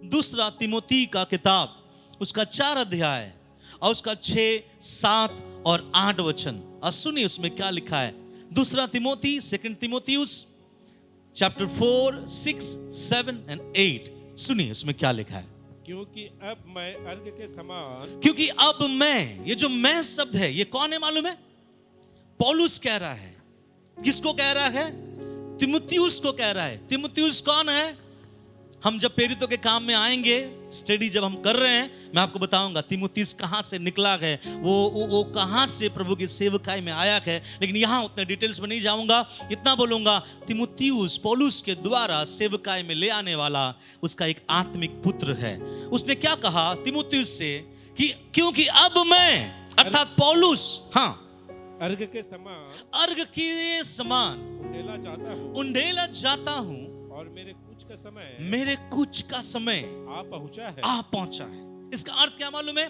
दूसरा तिमोथी का किताब उसका 4 अध्याय और उसका 6, 7 और 8 वचन। और सुनिए उसमें क्या लिखा है। दूसरा तिमोथी, 2 तिमोथियुस चैप्टर 4, 6, 7 एंड 8। सुनिए उसमें क्या लिखा है। क्योंकि अब मैं अर्घ के समान, क्योंकि अब मैं, ये जो मैं शब्द है ये कौन है मालूम है? पौलुस कह रहा है। किसको कह रहा है? तिमुथियुस को कह रहा है। तिमुथियुस कौन है? हम जब प्रेरितों के काम में आएंगे, स्टडी जब हम कर रहे हैं, मैं आपको बताऊंगा तिमुथियुस कहां से निकला है, वो कहां से प्रभु की सेवकाई में आया है। लेकिन यहां उतने डिटेल्स में नहीं जाऊंगा, इतना बोलूंगा तिमुथियुस पौलुस के द्वारा सेवकाई में ले आने वाला उसका एक आत्मिक पुत्र है। उसने क्या कहा तिमुथियुस से कि क्योंकि अब मैं, अर्थात पौलुस, हाँ, अर्घ के समान, अर्घ के समान उंडेला जाता हूँ और मेरे कूच का समय आ पहुंचा है। इसका अर्थ क्या मालूम है?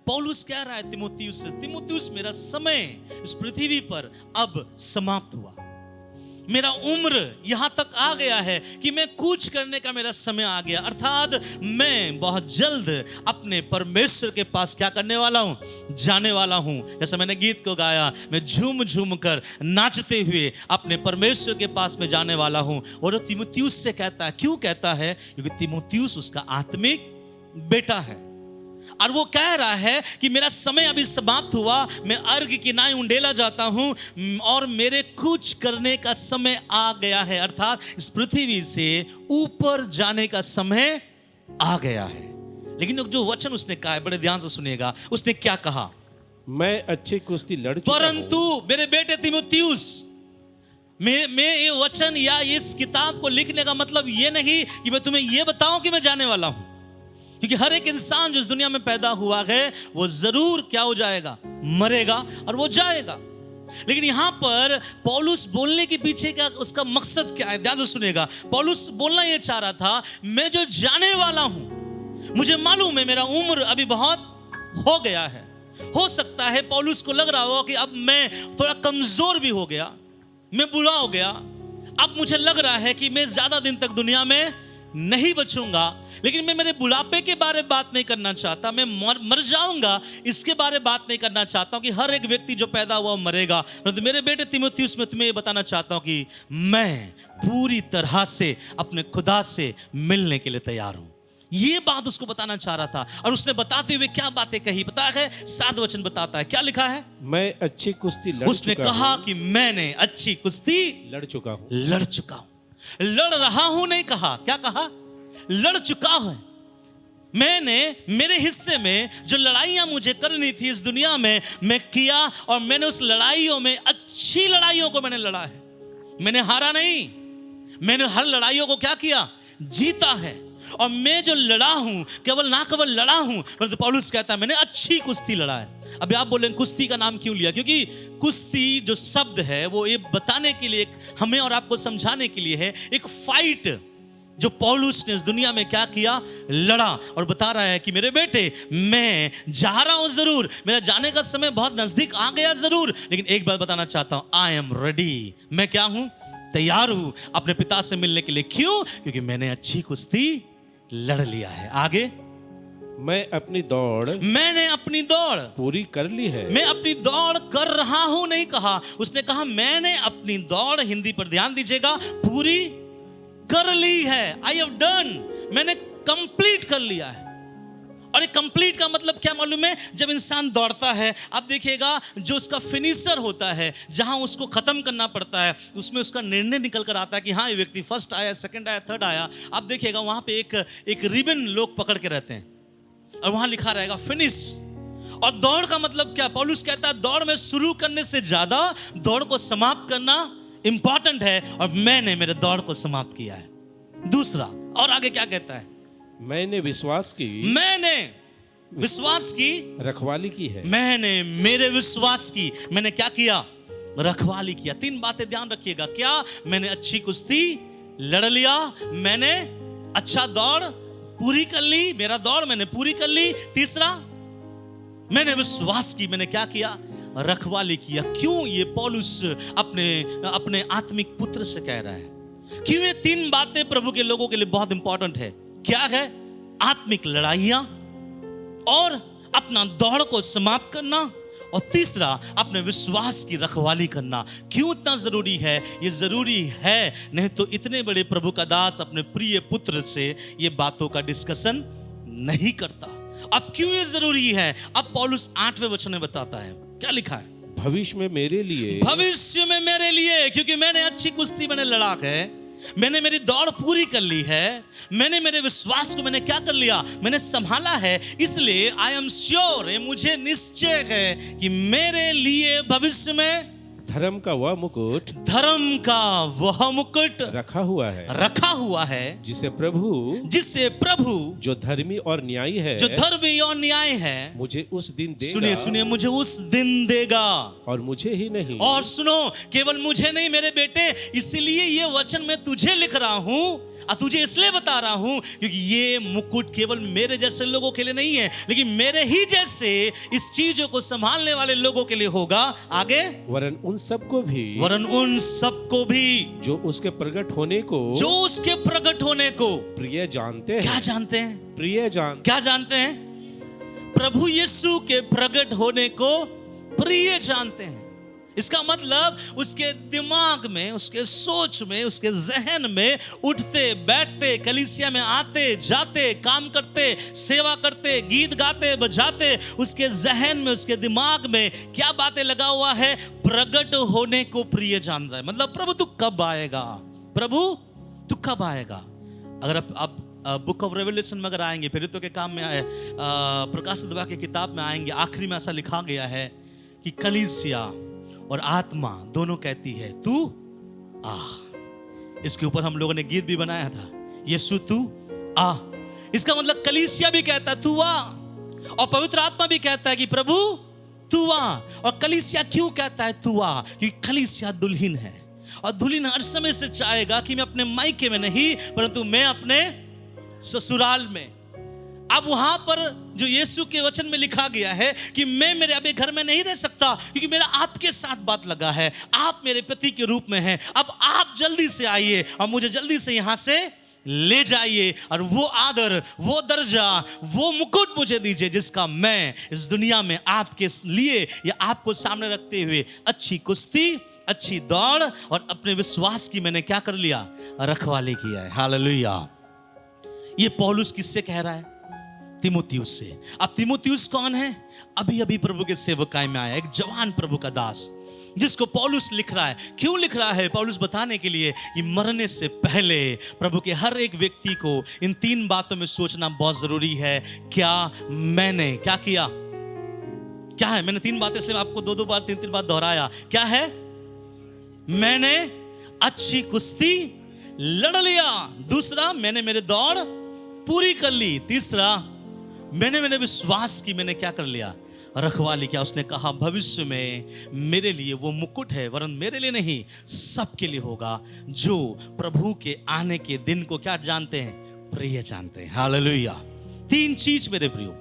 पौलुस कह रहा है तिमुथियुस से, तिमुथियुस मेरा समय इस पृथ्वी पर अब समाप्त हुआ। मेरा उम्र यहां तक आ गया है कि मैं कूच करने का मेरा समय आ गया। अर्थात मैं बहुत जल्द अपने परमेश्वर के पास क्या करने वाला हूं? जाने वाला हूं। जैसे मैंने गीत को गाया, मैं झूम झूम कर नाचते हुए अपने परमेश्वर के पास में जाने वाला हूं। और वो तिमुथियुस से कहता है। क्यों कहता है? क्योंकि तिमुथियुस उसका आत्मिक बेटा है और वो कह रहा है कि मेरा समय अभी समाप्त हुआ, मैं अर्घ की नाई उंडेला जाता हूं और मेरे कूच करने का समय आ गया है। अर्थात इस पृथ्वी से ऊपर जाने का समय आ गया है। लेकिन जो वचन उसने कहा है, बड़े ध्यान से सुनिएगा, उसने क्या कहा? मैं अच्छी कुश्ती लड़ चुका हूं। परंतु मेरे बेटे तिमुथियुस, मैं ये वचन या इस किताब को लिखने का मतलब ये नहीं कि मैं तुम्हें ये बताऊं कि मैं जाने वाला हूं, क्योंकि हर एक इंसान जो इस दुनिया में पैदा हुआ है वो जरूर क्या हो जाएगा? मरेगा और वो जाएगा। लेकिन यहां पर पौलुस बोलने के पीछे का उसका मकसद क्या है? ध्यान से सुनेगा। पौलुस बोलना ये चाह रहा था, मैं जो जाने वाला हूं, मुझे मालूम है मेरा उम्र अभी बहुत हो गया है। हो सकता है पौलुस को लग रहा हो कि अब मैं थोड़ा कमजोर भी हो गया, मैं बूढ़ा हो गया, अब मुझे लग रहा है कि मैं ज्यादा दिन तक दुनिया में नहीं बचूंगा। लेकिन मैं मेरे बुढ़ापे के बारे में बात नहीं करना चाहता, मैं मर जाऊंगा इसके बारे में बात नहीं करना चाहता हूं कि हर एक व्यक्ति जो पैदा हुआ मरेगा। परंतु मेरे बेटे तिमुथियुस, मैं तुम्हें ये बताना चाहता हूं कि मैं पूरी तरह से अपने खुदा से मिलने के लिए तैयार हूं। ये बात उसको बताना चाह रहा था। और उसने बताते हुए क्या बातें कही पता है? 7 वचन बताता है। क्या लिखा है? मैं अच्छी कुश्ती लड़ उसने कहा कि मैंने अच्छी कुश्ती लड़ चुका हूं। लड़ रहा हूं नहीं कहा। क्या कहा? लड़ चुका है। मैंने मेरे हिस्से में जो लड़ाइयां मुझे करनी थी इस दुनिया में, मैं किया और मैंने उस लड़ाइयों में, अच्छी लड़ाइयों को मैंने लड़ा है। मैंने हारा नहीं, मैंने हर लड़ाइयों को क्या किया? जीता है। और मैं जो लड़ा हूं, केवल लड़ा हूं, परंतु पौलुस कहता है मैंने अच्छी कुश्ती लड़ा है। अभी आप बोलेंगे कुश्ती का नाम क्यों लिया? क्योंकि कुश्ती जो शब्द है वो ये बताने के लिए, हमें और आपको समझाने के लिए है, एक फाइट जो पौलुस ने इस दुनिया में क्या किया? लड़ा। और बता रहा है कि मेरे बेटे, मैं जा रहा हूं जरूर, मेरा जाने का समय बहुत नजदीक आ गया जरूर, लेकिन एक बात बताना चाहता हूं, आई एम रेडी। मैं क्या हूं? तैयार हूं अपने पिता से मिलने के लिए। क्यों? क्योंकि मैंने अच्छी कुश्ती लड़ लिया है। आगे, मैंने अपनी दौड़ पूरी कर ली है। मैं अपनी दौड़ कर रहा हूं नहीं कहा, उसने कहा मैंने अपनी दौड़, हिंदी पर ध्यान दीजिएगा, पूरी कर ली है। आई हैव डन, मैंने कंप्लीट कर लिया है। और ये कंप्लीट का मतलब क्या मालूम है? जब इंसान दौड़ता है, आप देखिएगा जो उसका फिनिशर होता है, जहां उसको खत्म करना पड़ता है, उसमें उसका निर्णय निकल कर आता है कि हाँ ये व्यक्ति फर्स्ट आया, सेकंड आया, थर्ड आया। आप देखिएगा वहां पे एक रिबन लोग पकड़ के रहते हैं और वहां लिखा रहेगा फिनिश। और दौड़ का मतलब क्या? पौलुस कहता है दौड़ में शुरू करने से ज्यादा दौड़ को समाप्त करना इंपॉर्टेंट है, और मैंने मेरे दौड़ को समाप्त किया है। दूसरा, और आगे क्या कहता है? मैंने विश्वास की रखवाली की है। मैंने मेरे विश्वास की, मैंने क्या किया? रखवाली किया। 3 बातें ध्यान रखिएगा। क्या? मैंने अच्छी कुश्ती लड़ लिया, मैंने अच्छा दौड़ पूरी कर ली, मेरा दौड़ मैंने पूरी कर ली। तीसरा, मैंने विश्वास की, मैंने क्या किया? रखवाली किया। क्यों ये पौलुस अपने आत्मिक पुत्र से कह रहा है? क्यों ये 3 बातें प्रभु के लोगों के लिए बहुत इंपॉर्टेंट है? क्या है? आत्मिक लड़ाइयां, और अपना दौड़ को समाप्त करना, और तीसरा अपने विश्वास की रखवाली करना। क्यों इतना जरूरी है? ये जरूरी है, नहीं तो इतने बड़े प्रभु का दास अपने प्रिय पुत्र से ये बातों का डिस्कशन नहीं करता। अब क्यों ये जरूरी है? अब पौलुस 8वें वचन में बताता है, क्या लिखा है? भविष्य में मेरे लिए, भविष्य में मेरे लिए, क्योंकि मैंने अच्छी कुश्ती मैंने लड़ा है, मैंने मेरी दौड़ पूरी कर ली है, मैंने मेरे विश्वास को मैंने क्या कर लिया? मैंने संभाला है। इसलिए आई एम श्योर, मुझे निश्चय है कि मेरे लिए भविष्य में धर्म का वह मुकुट, धर्म का वह मुकुट रखा हुआ है, जिसे प्रभु जो धर्मी और न्यायी है, मुझे उस दिन देगा। सुनिए, मुझे उस दिन देगा। और मुझे ही नहीं, और सुनो, केवल मुझे नहीं मेरे बेटे, इसीलिए ये वचन मैं तुझे लिख रहा हूं, और तुझे इसलिए बता रहा हूं क्योंकि ये मुकुट केवल मेरे जैसे लोगों के लिए नहीं है, लेकिन मेरे ही जैसे इस चीजों को संभालने वाले लोगों के लिए होगा। आगे, वरन उन सबको भी जो उसके प्रकट होने को प्रिय जानते हैं। क्या जानते हैं? क्या जानते हैं? प्रभु यीशु के प्रकट होने को प्रिय जानते हैं। इसका मतलब उसके दिमाग में, उसके सोच में, उसके जहन में उठते बैठते, कलीसिया में आते जाते, काम करते, सेवा करते, गीत गाते बजाते, उसके जहन में, उसके दिमाग में क्या बातें लगा हुआ है? प्रकट होने को प्रिय जान रहा है। मतलब प्रभु तू कब आएगा? प्रभु तू कब आएगा? अगर आप बुक ऑफ रेवलेशन में अगर आएंगे, प्रेरितों के काम में आए, प्रकाशित वाक्य की किताब में आएंगे, आखिरी में ऐसा लिखा गया है कि कलीसिया और आत्मा दोनों कहती है तू आ। इसके ऊपर हम लोगों ने गीत भी बनाया था, यीशु तू आ। इसका मतलब कलीसिया भी कहता है तू आ, और पवित्र आत्मा भी कहता है कि प्रभु तू आ। और कलीसिया क्यों कहता है तू आ? क्योंकि कलीसिया दुल्हन है, और दुल्हन हर समय से चाहेगा कि मैं अपने मायके में नहीं, परंतु मैं अपने ससुराल में। अब वहां पर जो यीशु के वचन में लिखा गया है कि मैं मेरे अभी घर में नहीं रह सकता, क्योंकि मेरा आपके साथ बात लगा है, आप मेरे पति के रूप में हैं। अब आप जल्दी से आइए और मुझे जल्दी से यहां से ले जाइए, और वो आदर, वो दर्जा, वो मुकुट मुझे दीजिए जिसका मैं इस दुनिया में आपके लिए या आपको सामने रखते हुए अच्छी कुश्ती, अच्छी दौड़ और अपने विश्वास की मैंने क्या कर लिया? रखवाली किया है। हालेलुया। ये पौलुस किससे कह रहा है? तीमुथियुस से। अब तीमुथियुस कौन है? अभी अभी प्रभु के सेवकाई में आया एक जवान प्रभु का दास, जिसको पौलुस लिख रहा है। क्यों लिख रहा है? पौलुस बताने के लिए कि मरने से पहले प्रभु के हर एक व्यक्ति को इन 3 बातों में सोचना बहुत जरूरी है। क्या मैंने क्या किया? क्या है? मैंने 3 बातें इसलिए आपको 2-2 बार 3-3 बार दोहराया। क्या है? मैंने अच्छी कुश्ती लड़ लिया। दूसरा, मैंने मेरी दौड़ पूरी कर ली। तीसरा, मैंने मेरे विश्वास की मैंने क्या कर लिया? रखवाली किया। उसने कहा भविष्य में मेरे लिए वो मुकुट है, वरन मेरे लिए नहीं, सबके लिए होगा जो प्रभु के आने के दिन को क्या जानते हैं? प्रिय जानते हैं। हालेलुया। 3 चीज मेरे प्रियो,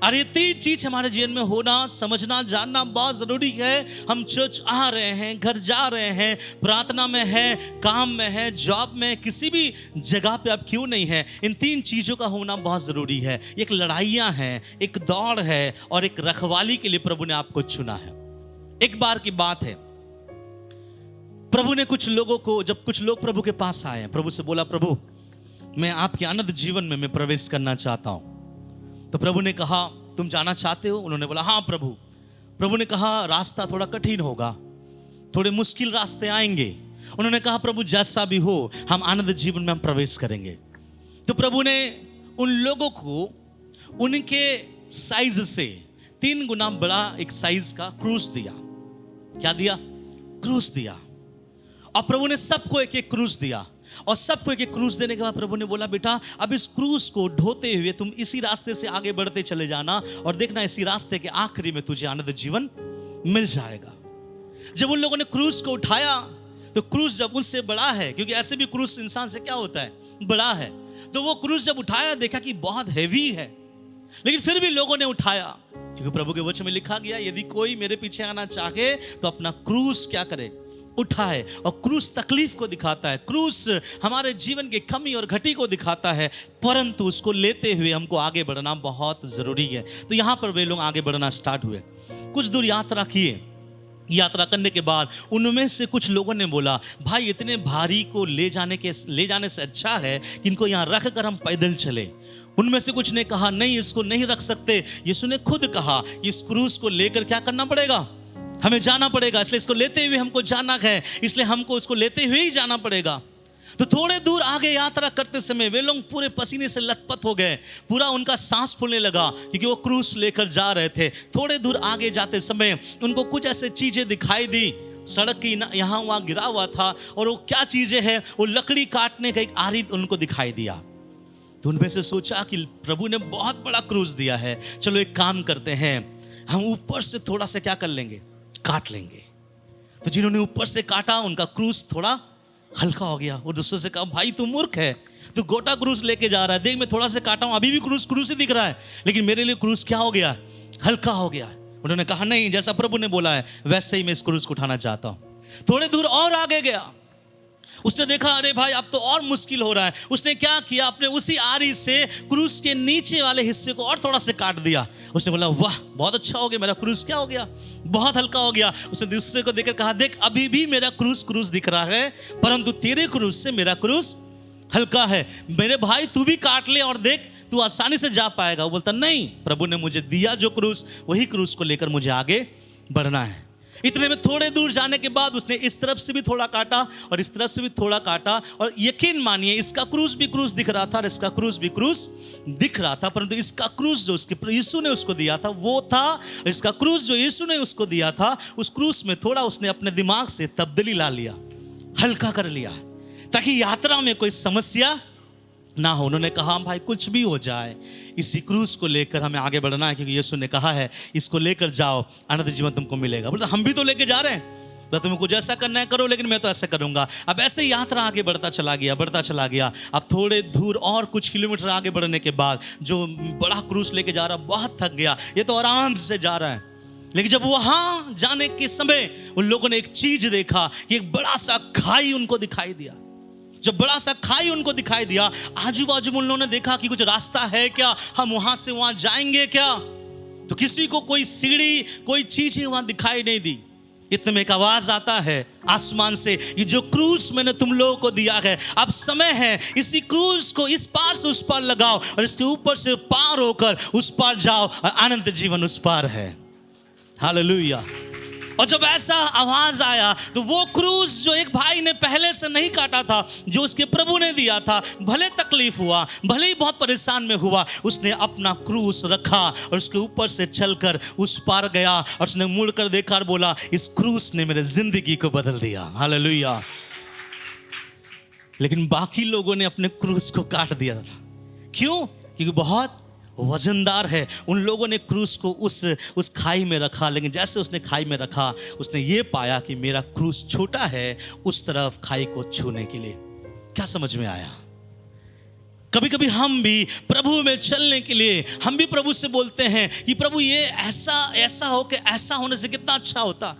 और ये 3 चीज हमारे जीवन में होना, समझना, जानना बहुत जरूरी है। हम चर्च आ रहे हैं, घर जा रहे हैं, प्रार्थना में है, काम में है, जॉब में, किसी भी जगह पे आप क्यों नहीं है, इन 3 चीजों का होना बहुत जरूरी है। एक लड़ाइयां हैं, एक दौड़ है, और एक रखवाली के लिए प्रभु ने आपको चुना है। एक बार की बात है, प्रभु ने कुछ लोगों को, जब कुछ लोग प्रभु के पास आए, प्रभु से बोला, प्रभु मैं आपके अनंत जीवन में मैं प्रवेश करना चाहता हूं। तो प्रभु ने कहा, तुम जाना चाहते हो? उन्होंने बोला हाँ प्रभु। प्रभु ने कहा रास्ता थोड़ा कठिन होगा, थोड़े मुश्किल रास्ते आएंगे। उन्होंने कहा प्रभु जैसा भी हो, हम आनंद जीवन में हम प्रवेश करेंगे। तो प्रभु ने उन लोगों को उनके साइज से 3 गुना बड़ा एक साइज का क्रूस दिया। क्या दिया? क्रूस दिया। और प्रभु ने सबको एक एक क्रूस दिया, और सबको एक एक क्रूस देने के बाद प्रभु ने बोला, बेटा अब इस क्रूस को ढोते हुए तुम इसी रास्ते से आगे बढ़ते चले जाना, और देखना इसी रास्ते के आखिरी में तुझे आनंद जीवन मिल जाएगा। जब उन लोगों ने क्रूस को उठाया, तो क्रूस जब उससे बड़ा है, क्योंकि ऐसे भी क्रूस इंसान से क्या होता है? बड़ा है। तो वो क्रूस जब उठाया, देखा कि बहुत हैवी है, लेकिन फिर भी लोगों ने उठाया, क्योंकि प्रभु के वचन में लिखा गया, यदि कोई मेरे पीछे आना चाहे तो अपना क्रूस क्या करे? उठाए। और क्रूस तकलीफ को दिखाता है, क्रूस हमारे जीवन की कमी और घटी को दिखाता है, परंतु उसको लेते हुए हमको आगे बढ़ना बहुत जरूरी है। तो यहाँ पर वे लोग आगे बढ़ना स्टार्ट हुए, कुछ दूर यात्रा किए। यात्रा करने के बाद उनमें से कुछ लोगों ने बोला, भाई इतने भारी को ले जाने से अच्छा है कि इनको यहाँ रख कर हम पैदल चले। उनमें से कुछ ने कहा, नहीं इसको नहीं रख सकते। यीशु ने खुद कहा, इस क्रूस को लेकर क्या करना पड़ेगा, हमें जाना पड़ेगा, इसलिए इसको लेते हुए हमको जाना है, इसलिए हमको इसको लेते हुए ही जाना पड़ेगा। तो थोड़े दूर आगे यात्रा करते समय वे लोग पूरे पसीने से लथपथ हो गए, पूरा उनका सांस फूलने लगा क्योंकि वो क्रूस लेकर जा रहे थे। थोड़े दूर आगे जाते समय उनको कुछ ऐसे चीजें दिखाई दी, सड़क की यहाँ वहाँ गिरा हुआ था, और वो क्या चीजें हैं, वो लकड़ी काटने का एक आरी उनको दिखाई दिया। तो उनमें से सोचा कि प्रभु ने बहुत बड़ा क्रूस दिया है, चलो एक काम करते हैं, हम ऊपर से थोड़ा सा क्या कर लेंगे, काट लेंगे। तो जिन्होंने ऊपर से काटा उनका क्रूस थोड़ा हल्का हो गया। और दूसरे से कहा, भाई तू मूर्ख है, तू गोटा क्रूस लेके जा रहा है, देख मैं थोड़ा सा काटा हूं, अभी भी क्रूस ही दिख रहा है, लेकिन मेरे लिए क्रूस क्या हो गया, हल्का हो गया। उन्होंने कहा, नहीं, जैसा प्रभु ने बोला है वैसे ही मैं इस क्रूस को उठाना चाहता हूं। थोड़े दूर और आगे गया, उसने देखा, अरे भाई अब तो और मुश्किल हो रहा है। उसने क्या किया, अपने उसी आरी से क्रूस के नीचे वाले हिस्से को और थोड़ा से काट दिया। उसने बोला, वाह बहुत अच्छा हो गया, मेरा क्रूस क्या हो गया, बहुत हल्का हो गया। उसने दूसरे को देखकर कहा, देख अभी भी मेरा क्रूस दिख रहा है, परंतु तेरे क्रूस से मेरा क्रूस हल्का है। मेरे भाई तू भी काट ले और देख तू आसानी से जा पाएगा। वो बोलता, नहीं, प्रभु ने मुझे दिया जो क्रूस, वही क्रूस को लेकर मुझे आगे बढ़ना है। इतने में थोड़े दूर जाने के बाद उसने इस तरफ से भी थोड़ा काटा और इस तरफ से भी थोड़ा काटा, और यकीन मानिए इसका क्रूस भी क्रूस दिख रहा था और इसका क्रूस भी क्रूस दिख रहा था, परंतु इसका क्रूस जो उसके यीशु ने उसको दिया था वो था, इसका क्रूस जो यीशु ने उसको दिया था, उस क्रूस में थोड़ा उसने अपने दिमाग से तब्दीली ला लिया, हल्का कर लिया, ताकि यात्रा में कोई समस्या ना हो। उन्होंने कहा, भाई कुछ भी हो जाए, इसी क्रूस को लेकर हमें आगे बढ़ना है, क्योंकि यीशु ने कहा है इसको लेकर जाओ, अनंत जीवन तुमको मिलेगा। बोलते हम भी तो लेके जा रहे हैं, तो तुमको जैसा करना है करो, लेकिन मैं तो ऐसा करूंगा। अब ऐसे यात्रा आगे बढ़ता चला गया। अब थोड़े दूर और कुछ किलोमीटर आगे बढ़ने के बाद जो बड़ा क्रूस लेके जा रहा बहुत थक गया, ये तो आराम से जा रहा है। लेकिन जब वहां जाने के समय उन लोगों ने एक चीज देखा कि एक बड़ा सा खाई उनको दिखाई दिया। जब बड़ा सा खाई उनको दिखाई दिया, आजू बाजू में उन लोगों ने देखा कि कुछ रास्ता है क्या, हम वहां से वहां जाएंगे क्या, तो किसी को कोई सीढ़ी कोई चीज ही वहां दिखाई नहीं दी। इतने में एक आवाज आता है आसमान से, ये जो क्रूस मैंने तुम लोगों को दिया है, अब समय है इसी क्रूस को इस पार से उस पार लगाओ और इसके ऊपर से पार होकर उस पार जाओ और अनंत जीवन उस पार है। हालेलुया। और जब ऐसा आवाज आया तो वो क्रूस जो एक भाई ने पहले से नहीं काटा था, जो उसके प्रभु ने दिया था, भले तकलीफ हुआ, भले ही बहुत परेशान में हुआ, उसने अपना क्रूस रखा और उसके ऊपर से चलकर उस पार गया और उसने मुड़कर देखा और बोला, इस क्रूस ने मेरे जिंदगी को बदल दिया। हालेलुया। लेकिन बाकी लोगों ने अपने क्रूस को काट दिया था। क्यों? क्योंकि बहुत वजनदार है। उन लोगों ने क्रूस को उस खाई में रखा, लेकिन जैसे उसने खाई में रखा, उसने ये पाया कि मेरा क्रूस छोटा है उस तरफ खाई को छूने के लिए। क्या समझ में आया? कभी कभी हम भी प्रभु में चलने के लिए हम भी प्रभु से बोलते हैं कि प्रभु ये ऐसा हो के ऐसा होने से कितना अच्छा होता।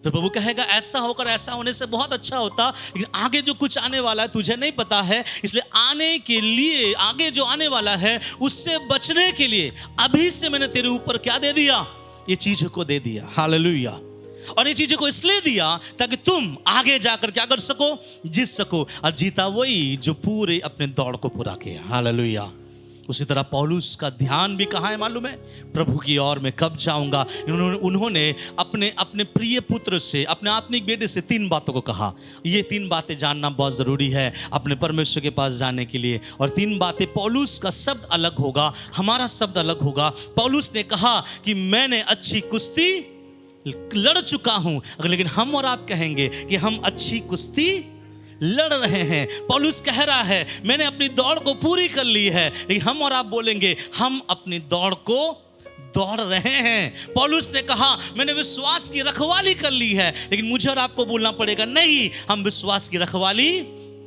तो प्रभु कहेगा ऐसा होकर ऐसा होने से बहुत अच्छा होता, लेकिन आगे जो कुछ आने वाला है तुझे नहीं पता है, इसलिए आने के लिए आगे जो आने वाला है उससे बचने के लिए अभी से मैंने तेरे ऊपर क्या दे दिया, ये चीजों को दे दिया। हालेलुया। और ये चीजों को इसलिए दिया ताकि तुम आगे जाकर क्या कर सको, जीत सको। और जीता वही जो पूरे अपने दौड़ को पूरा किया। हालेलुया। उसी तरह पौलुस का ध्यान भी कहाँ है मालूम है? प्रभु की ओर मैं कब जाऊंगा। उन्होंने अपने प्रिय पुत्र से, अपने आत्मिक बेटे से 3 बातों को कहा। ये 3 बातें जानना बहुत ज़रूरी है अपने परमेश्वर के पास जाने के लिए। और 3 बातें, पौलुस का शब्द अलग होगा, हमारा शब्द अलग होगा। पौलुस ने कहा कि मैंने अच्छी कुश्ती लड़ चुका हूँ, लेकिन हम और आप कहेंगे कि हम अच्छी कुश्ती लड़ रहे हैं। पौलुस कह रहा है मैंने अपनी दौड़ को पूरी कर ली है, लेकिन हम और आप बोलेंगे हम अपनी दौड़ को दौड़ रहे हैं। पौलुस ने कहा मैंने विश्वास की रखवाली कर ली है, लेकिन मुझे और आपको बोलना पड़ेगा नहीं, हम विश्वास की रखवाली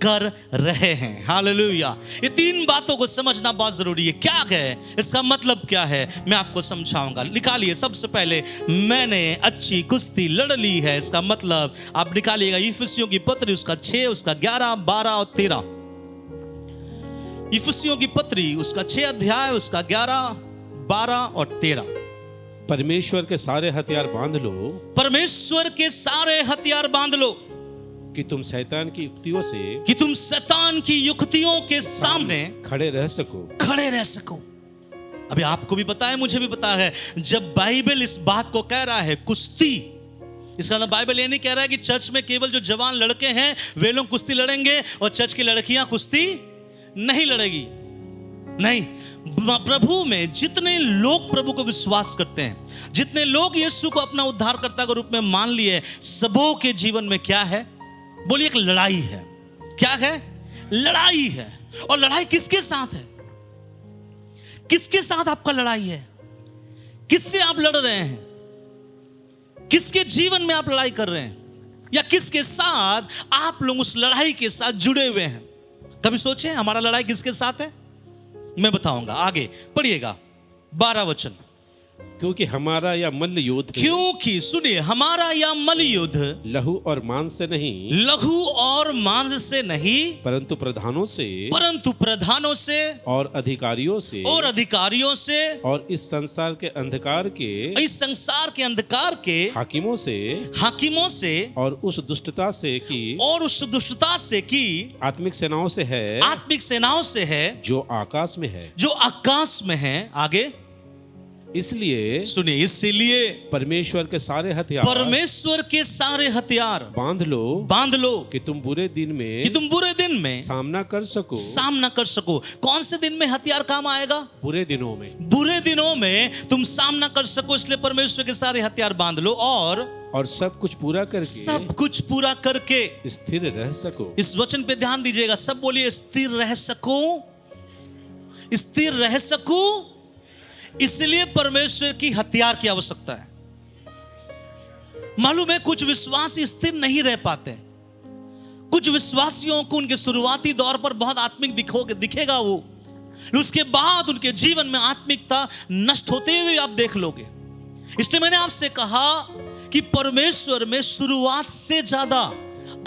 कर रहे हैं। हालेलुया। ये तीन बातों को समझना बहुत जरूरी है। क्या है इसका मतलब, क्या है, मैं आपको समझाऊंगा। निकालिए सबसे पहले, मैंने अच्छी कुश्ती लड़ ली है। इसका मतलब आप निकालिएगा इफिसियों की पत्री उसका 6, उसका 11, 12 और 13। इफिसियों की पत्री उसका 6 अध्याय, उसका 11, 12 और 13। परमेश्वर के सारे हथियार बांध लो, परमेश्वर के सारे हथियार बांध लो, कि तुम शैतान की युक्तियों से, कि तुम शैतान की युक्तियों के सामने खड़े रह सको, खड़े रह सको। अभी आपको भी पता है, मुझे भी पता है, जब बाइबल इस बात को कह रहा है कुश्ती, इसका मतलब बाइबल ये नहीं कह रहा है कि चर्च में केवल जो जवान लड़के हैं वे लोग कुश्ती लड़ेंगे और चर्च की लड़कियां कुश्ती नहीं लड़ेगी। नहीं, प्रभु में जितने लोग प्रभु को विश्वास करते हैं, जितने लोग यीशु को अपना उद्धारकर्ता के रूप में मान लिए, सबों के जीवन में क्या है, बोलिए, एक लड़ाई है। क्या है? लड़ाई है। और लड़ाई किसके साथ है? किसके साथ आपका लड़ाई है? किससे आप लड़ रहे हैं? किसके जीवन में आप लड़ाई कर रहे हैं? या किसके साथ आप लोग उस लड़ाई के साथ जुड़े हुए हैं? कभी सोचे हमारा लड़ाई किसके साथ है? मैं बताऊंगा, आगे पढ़िएगा 12 वचन। क्योंकि हमारा यह मल्ल युद्ध, क्योंकि सुनिए, हमारा यह मल्ल युद्ध लहू और मांस से नहीं, लहू और मांस से नहीं, परंतु प्रधानों से, परंतु प्रधानों से और अधिकारियों से, और अधिकारियों से, और इस संसार के अंधकार के, इस संसार के अंधकार के हाकिमों से, हाकिमों से, और उस दुष्टता से की, और उस दुष्टता से की, आत्मिक सेनाओं से है, आत्मिक सेनाओं से है, जो आकाश में है, जो आकाश में है। आगे इसलिए सुनिए, इसलिए परमेश्वर के सारे हथियार, परमेश्वर के सारे हथियार बांध लो, बांध लो, कि तुम बुरे दिन में, कि तुम बुरे दिन में सामना कर सको, सामना कर सको। कौन से दिन में हथियार काम आएगा? बुरे दिनों में, बुरे दिनों में तुम सामना कर सको, इसलिए परमेश्वर के सारे हथियार बांध लो, और सब कुछ पूरा करके, सब कुछ पूरा करके स्थिर रह सको। इस वचन पे ध्यान दीजिएगा, सब बोलिए, स्थिर रह सको, स्थिर रह सको। इसलिए परमेश्वर की हथियार की आवश्यकता है। मालूम है, कुछ विश्वासी स्थिर नहीं रह पाते। कुछ विश्वासियों को उनके शुरुआती दौर पर बहुत आत्मिक दिखेगा वो, उसके बाद उनके जीवन में आत्मिकता नष्ट होते हुए आप देख लोगे। इसलिए मैंने आपसे कहा कि परमेश्वर में शुरुआत से ज्यादा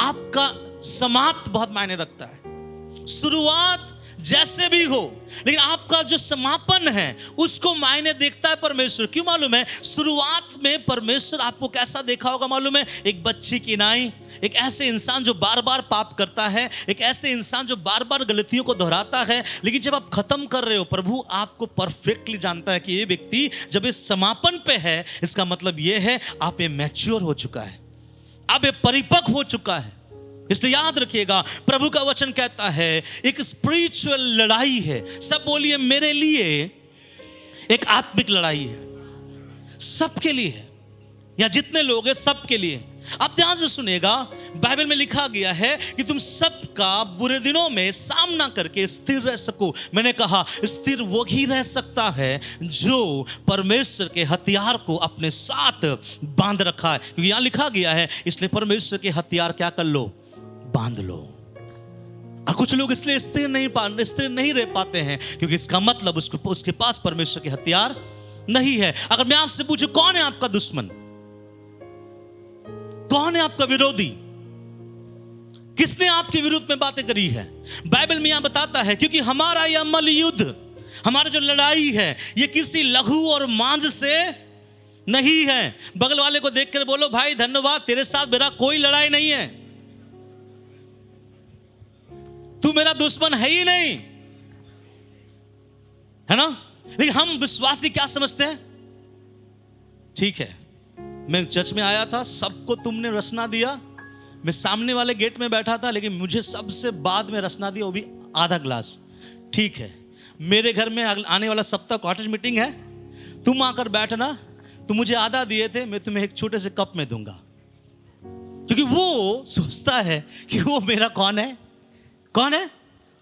आपका समाप्त बहुत मायने रखता है। शुरुआत जैसे भी हो, लेकिन आपका जो समापन है उसको मायने देखता है परमेश्वर। क्यों मालूम है? शुरुआत में परमेश्वर आपको कैसा देखा होगा मालूम है? एक बच्ची की नाई, एक ऐसे इंसान जो बार बार पाप करता है, एक ऐसे इंसान जो बार बार गलतियों को दोहराता है। लेकिन जब आप खत्म कर रहे हो, प्रभु आपको परफेक्टली जानता है कि ये व्यक्ति जब इस समापन पे है, इसका मतलब ये है आप ये मैच्योर हो चुका है, आप ये परिपक्व हो चुका है। इसलिए याद रखिएगा, प्रभु का वचन कहता है एक स्पिरिचुअल लड़ाई है। सब बोलिए, मेरे लिए एक आत्मिक लड़ाई है, सबके लिए है, या जितने लोग हैं सबके लिए। अब ध्यान से सुनिएगा, बाइबल में लिखा गया है कि तुम सबका बुरे दिनों में सामना करके स्थिर रह सको। मैंने कहा स्थिर वो ही रह सकता है जो परमेश्वर के हथियार को अपने साथ बांध रखा है। क्योंकि यहां लिखा गया है, इसलिए परमेश्वर के हथियार क्या कर लो? बांध लो। और कुछ लोग इसलिए स्थिर नहीं रह पाते हैं क्योंकि इसका मतलब उसके पास परमेश्वर के हथियार नहीं है। अगर मैं आपसे पूछूं, कौन है आपका दुश्मन? कौन है आपका विरोधी? किसने आपके विरुद्ध में बातें करी है? बाइबल में यहां बताता है, क्योंकि हमारा यह मल्ल युद्ध, हमारा जो लड़ाई है, ये किसी लहू और मांस से नहीं है। बगल वाले को देखकर बोलो, भाई धन्यवाद, तेरे साथ मेरा कोई लड़ाई नहीं है, तू मेरा दुश्मन है ही नहीं, है ना? लेकिन हम विश्वासी क्या समझते हैं? ठीक है, मैं चर्च में आया था, सबको तुमने रसना दिया, मैं सामने वाले गेट में बैठा था, लेकिन मुझे सबसे बाद में रसना दिया, वो भी आधा ग्लास। ठीक है, मेरे घर में आने वाला सप्ताह कॉटेज मीटिंग है, तुम आकर बैठना, तुम मुझे आधा दिए थे, मैं तुम्हें एक छोटे से कप में दूंगा। क्योंकि वो सोचता है कि वो मेरा कौन है? कौन है?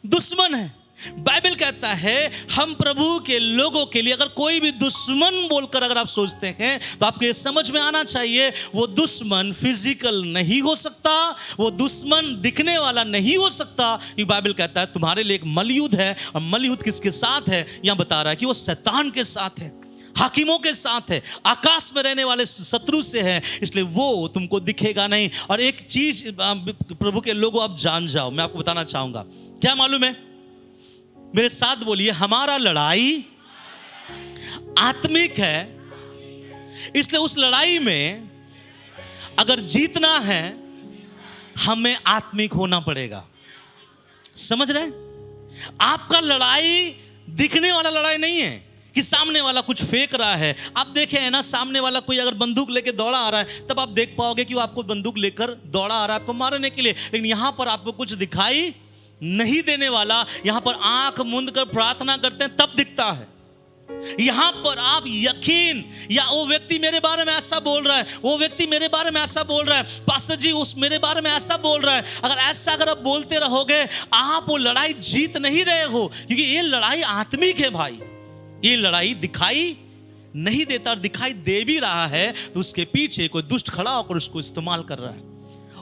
दुश्मन है। बाइबल कहता है हम प्रभु के लोगों के लिए, अगर कोई भी दुश्मन बोलकर अगर आप सोचते हैं तो आपको ये समझ में आना चाहिए वो दुश्मन फिजिकल नहीं हो सकता, वो दुश्मन दिखने वाला नहीं हो सकता। ये बाइबल कहता है तुम्हारे लिए एक मलयुद्ध है, और मलयुद्ध किसके साथ है? यहां बता रहा है कि वो शैतान के साथ है, हाकिमों के साथ है, आकाश में रहने वाले शत्रु से है, इसलिए वो तुमको दिखेगा नहीं। और एक चीज प्रभु के लोगों आप जान जाओ, मैं आपको बताना चाहूंगा, क्या मालूम है? मेरे साथ बोलिए, हमारा लड़ाई आत्मिक है, इसलिए उस लड़ाई में अगर जीतना है हमें आत्मिक होना पड़ेगा। समझ रहे हैं? आपका लड़ाई दिखने वाला लड़ाई नहीं है कि सामने वाला कुछ फेंक रहा है। आप देखे है ना, सामने वाला कोई अगर बंदूक लेके दौड़ा आ रहा है तब आप देख पाओगे कि वो आपको बंदूक लेकर दौड़ा आ रहा है आपको मारने के लिए, लेकिन यहां पर आपको कुछ दिखाई नहीं देने वाला, यहां पर आंख मूंद कर प्रार्थना करते हैं तब दिखता है। यहां पर आप यकीन, या वो व्यक्ति मेरे बारे में ऐसा बोल रहा है, वो व्यक्ति मेरे बारे में ऐसा बोल रहा है, पास्टर जी उस मेरे बारे में ऐसा बोल रहा है, अगर आप बोलते रहोगे आप वो लड़ाई जीत नहीं रहे हो, क्योंकि ये लड़ाई आत्मिक है भाई। ये लड़ाई दिखाई नहीं देता, और दिखाई दे भी रहा है तो उसके पीछे कोई दुष्ट खड़ा होकर उसको इस्तेमाल कर रहा है,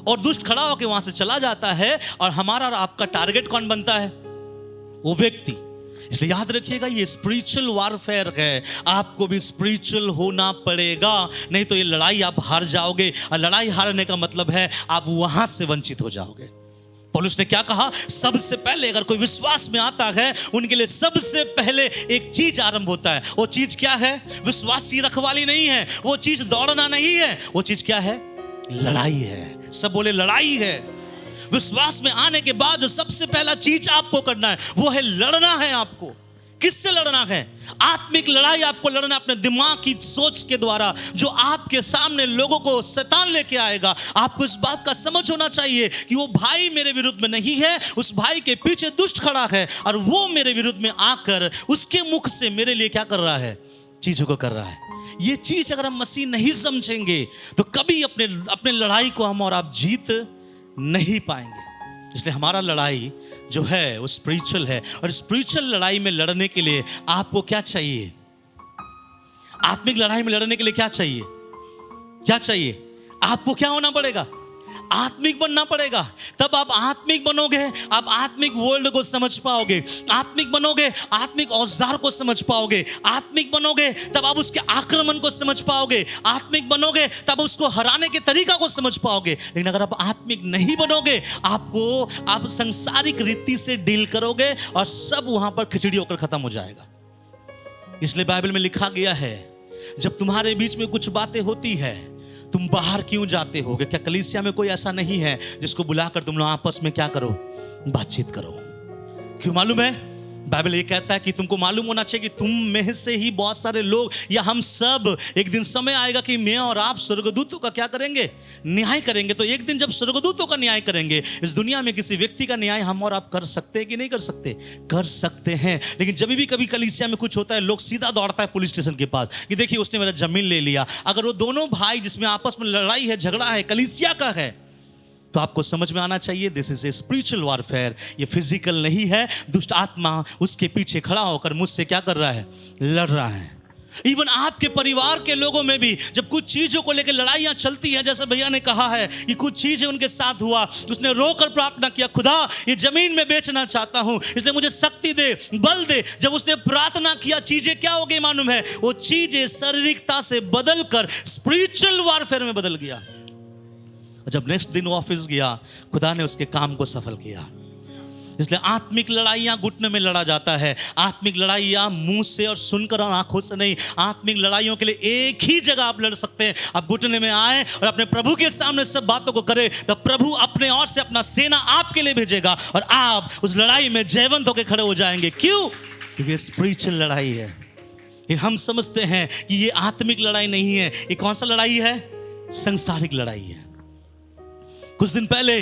और दुष्ट खड़ा होकर वहां से चला जाता है, और हमारा और आपका टारगेट कौन बनता है? वो व्यक्ति। इसलिए याद रखिएगा ये स्पिरिचुअल वॉरफेयर है, आपको भी स्पिरिचुअल होना पड़ेगा, नहीं तो ये लड़ाई आप हार जाओगे, और लड़ाई हारने का मतलब है आप वहां से वंचित हो जाओगे। पौलुस ने क्या कहा? सबसे पहले अगर कोई विश्वास में आता है उनके लिए सबसे पहले एक चीज आरंभ होता है। वो चीज क्या है? विश्वासी रखवाली नहीं है, वो चीज दौड़ना नहीं है, वो चीज क्या है? लड़ाई है। सब बोले लड़ाई है। विश्वास में आने के बाद जो सबसे पहला चीज आपको करना है वो है लड़ना है। आपको किससे लड़ना है? आत्मिक लड़ाई आपको लड़ना अपने दिमाग की सोच के द्वारा, जो आपके सामने लोगों को शैतान लेके आएगा। आपको इस बात का समझ होना चाहिए कि वो भाई मेरे विरुद्ध में नहीं है, उस भाई के पीछे दुष्ट खड़ा है, और वो मेरे विरुद्ध में आकर उसके मुख से मेरे लिए क्या कर रहा है? चीजों को कर रहा है। ये चीज अगर हम मसीह नहीं समझेंगे तो कभी अपने लड़ाई को हम और आप जीत नहीं पाएंगे। इसलिए हमारा लड़ाई जो है वो स्पिरिचुअल है, और स्पिरिचुअल लड़ाई में लड़ने के लिए आपको क्या चाहिए? आत्मिक लड़ाई में लड़ने के लिए क्या चाहिए? क्या चाहिए? आपको क्या होना पड़ेगा? आत्मिक बनना पड़ेगा। तब आप आत्मिक बनोगे, आप आत्मिक वर्ल्ड को समझ पाओगे, आत्मिक बनोगे, आत्मिक औजार को समझ पाओगे, आत्मिक बनोगे तब आप उसके आक्रमण को समझ पाओगे, आत्मिक बनोगे तब उसको हराने के तरीका को समझ पाओगे। लेकिन अगर आप आत्मिक नहीं बनोगे, आप संसारिक रीति से डील करोगे और सब वहां पर खिचड़ी होकर खत्म हो जाएगा। इसलिए बाइबल में लिखा गया है, जब तुम्हारे बीच में कुछ बातें होती है तुम बाहर क्यों जाते होगे? क्या कलीसिया में कोई ऐसा नहीं है जिसको बुलाकर तुम लोग आपस में क्या करो? बातचीत करो। क्यों मालूम है? बाइबल ये कहता है कि तुमको मालूम होना चाहिए कि तुम में से ही बहुत सारे लोग, या हम सब, एक दिन समय आएगा कि मैं और आप स्वर्गदूतों का क्या करेंगे? न्याय करेंगे। तो एक दिन जब स्वर्गदूतों का न्याय करेंगे, इस दुनिया में किसी व्यक्ति का न्याय हम और आप कर सकते हैं कि नहीं कर सकते? कर सकते हैं। लेकिन जब भी कभी कलीसिया में कुछ होता है, लोग सीधा दौड़ता है पुलिस स्टेशन के पास कि देखिए उसने मेरा जमीन ले लिया। अगर वो दोनों भाई जिसमें आपस में लड़ाई है, झगड़ा है, कलीसिया का है, तो आपको समझ में आना चाहिए this is a spiritual warfare. ये फिजिकल नहीं है। दुष्ट आत्मा उसके पीछे खड़ा होकर मुझसे क्या कर रहा है? लड़ रहा है। इवन आपके परिवार के लोगों में भी जब कुछ चीजों को लेकर लड़ाइयां चलती हैं, जैसे भैया ने कहा है कि कुछ चीजें उनके साथ हुआ, उसने रोकर प्रार्थना किया, खुदा ये जमीन में बेचना चाहता हूं, इसलिए मुझे शक्ति दे, बल दे। जब उसने प्रार्थना किया, चीजें क्या हो गई मालूम है? वो चीजें शारीरिकता से बदल कर स्पिरिचुअल वॉरफेयर में बदल गया। जब नेक्स्ट दिन ऑफिस गया, खुदा ने उसके काम को सफल किया। इसलिए आत्मिक लड़ाइयां घुटने में लड़ा जाता है। आत्मिक लड़ाइयां मुंह से और सुनकर और आंखों से नहीं। आत्मिक लड़ाइयों के लिए एक ही जगह आप लड़ सकते हैं। आप घुटने में आए और अपने प्रभु के सामने सब बातों को करें, तो प्रभु अपने ओर से अपना सेना आपके लिए भेजेगा और आप उस लड़ाई में जयवंत होकर खड़े हो जाएंगे। क्यों? क्योंकि स्पिरिचुअल लड़ाई है। हम समझते हैं कि ये आत्मिक लड़ाई नहीं है। ये कौन सा लड़ाई है? संसारिक लड़ाई है। कुछ दिन पहले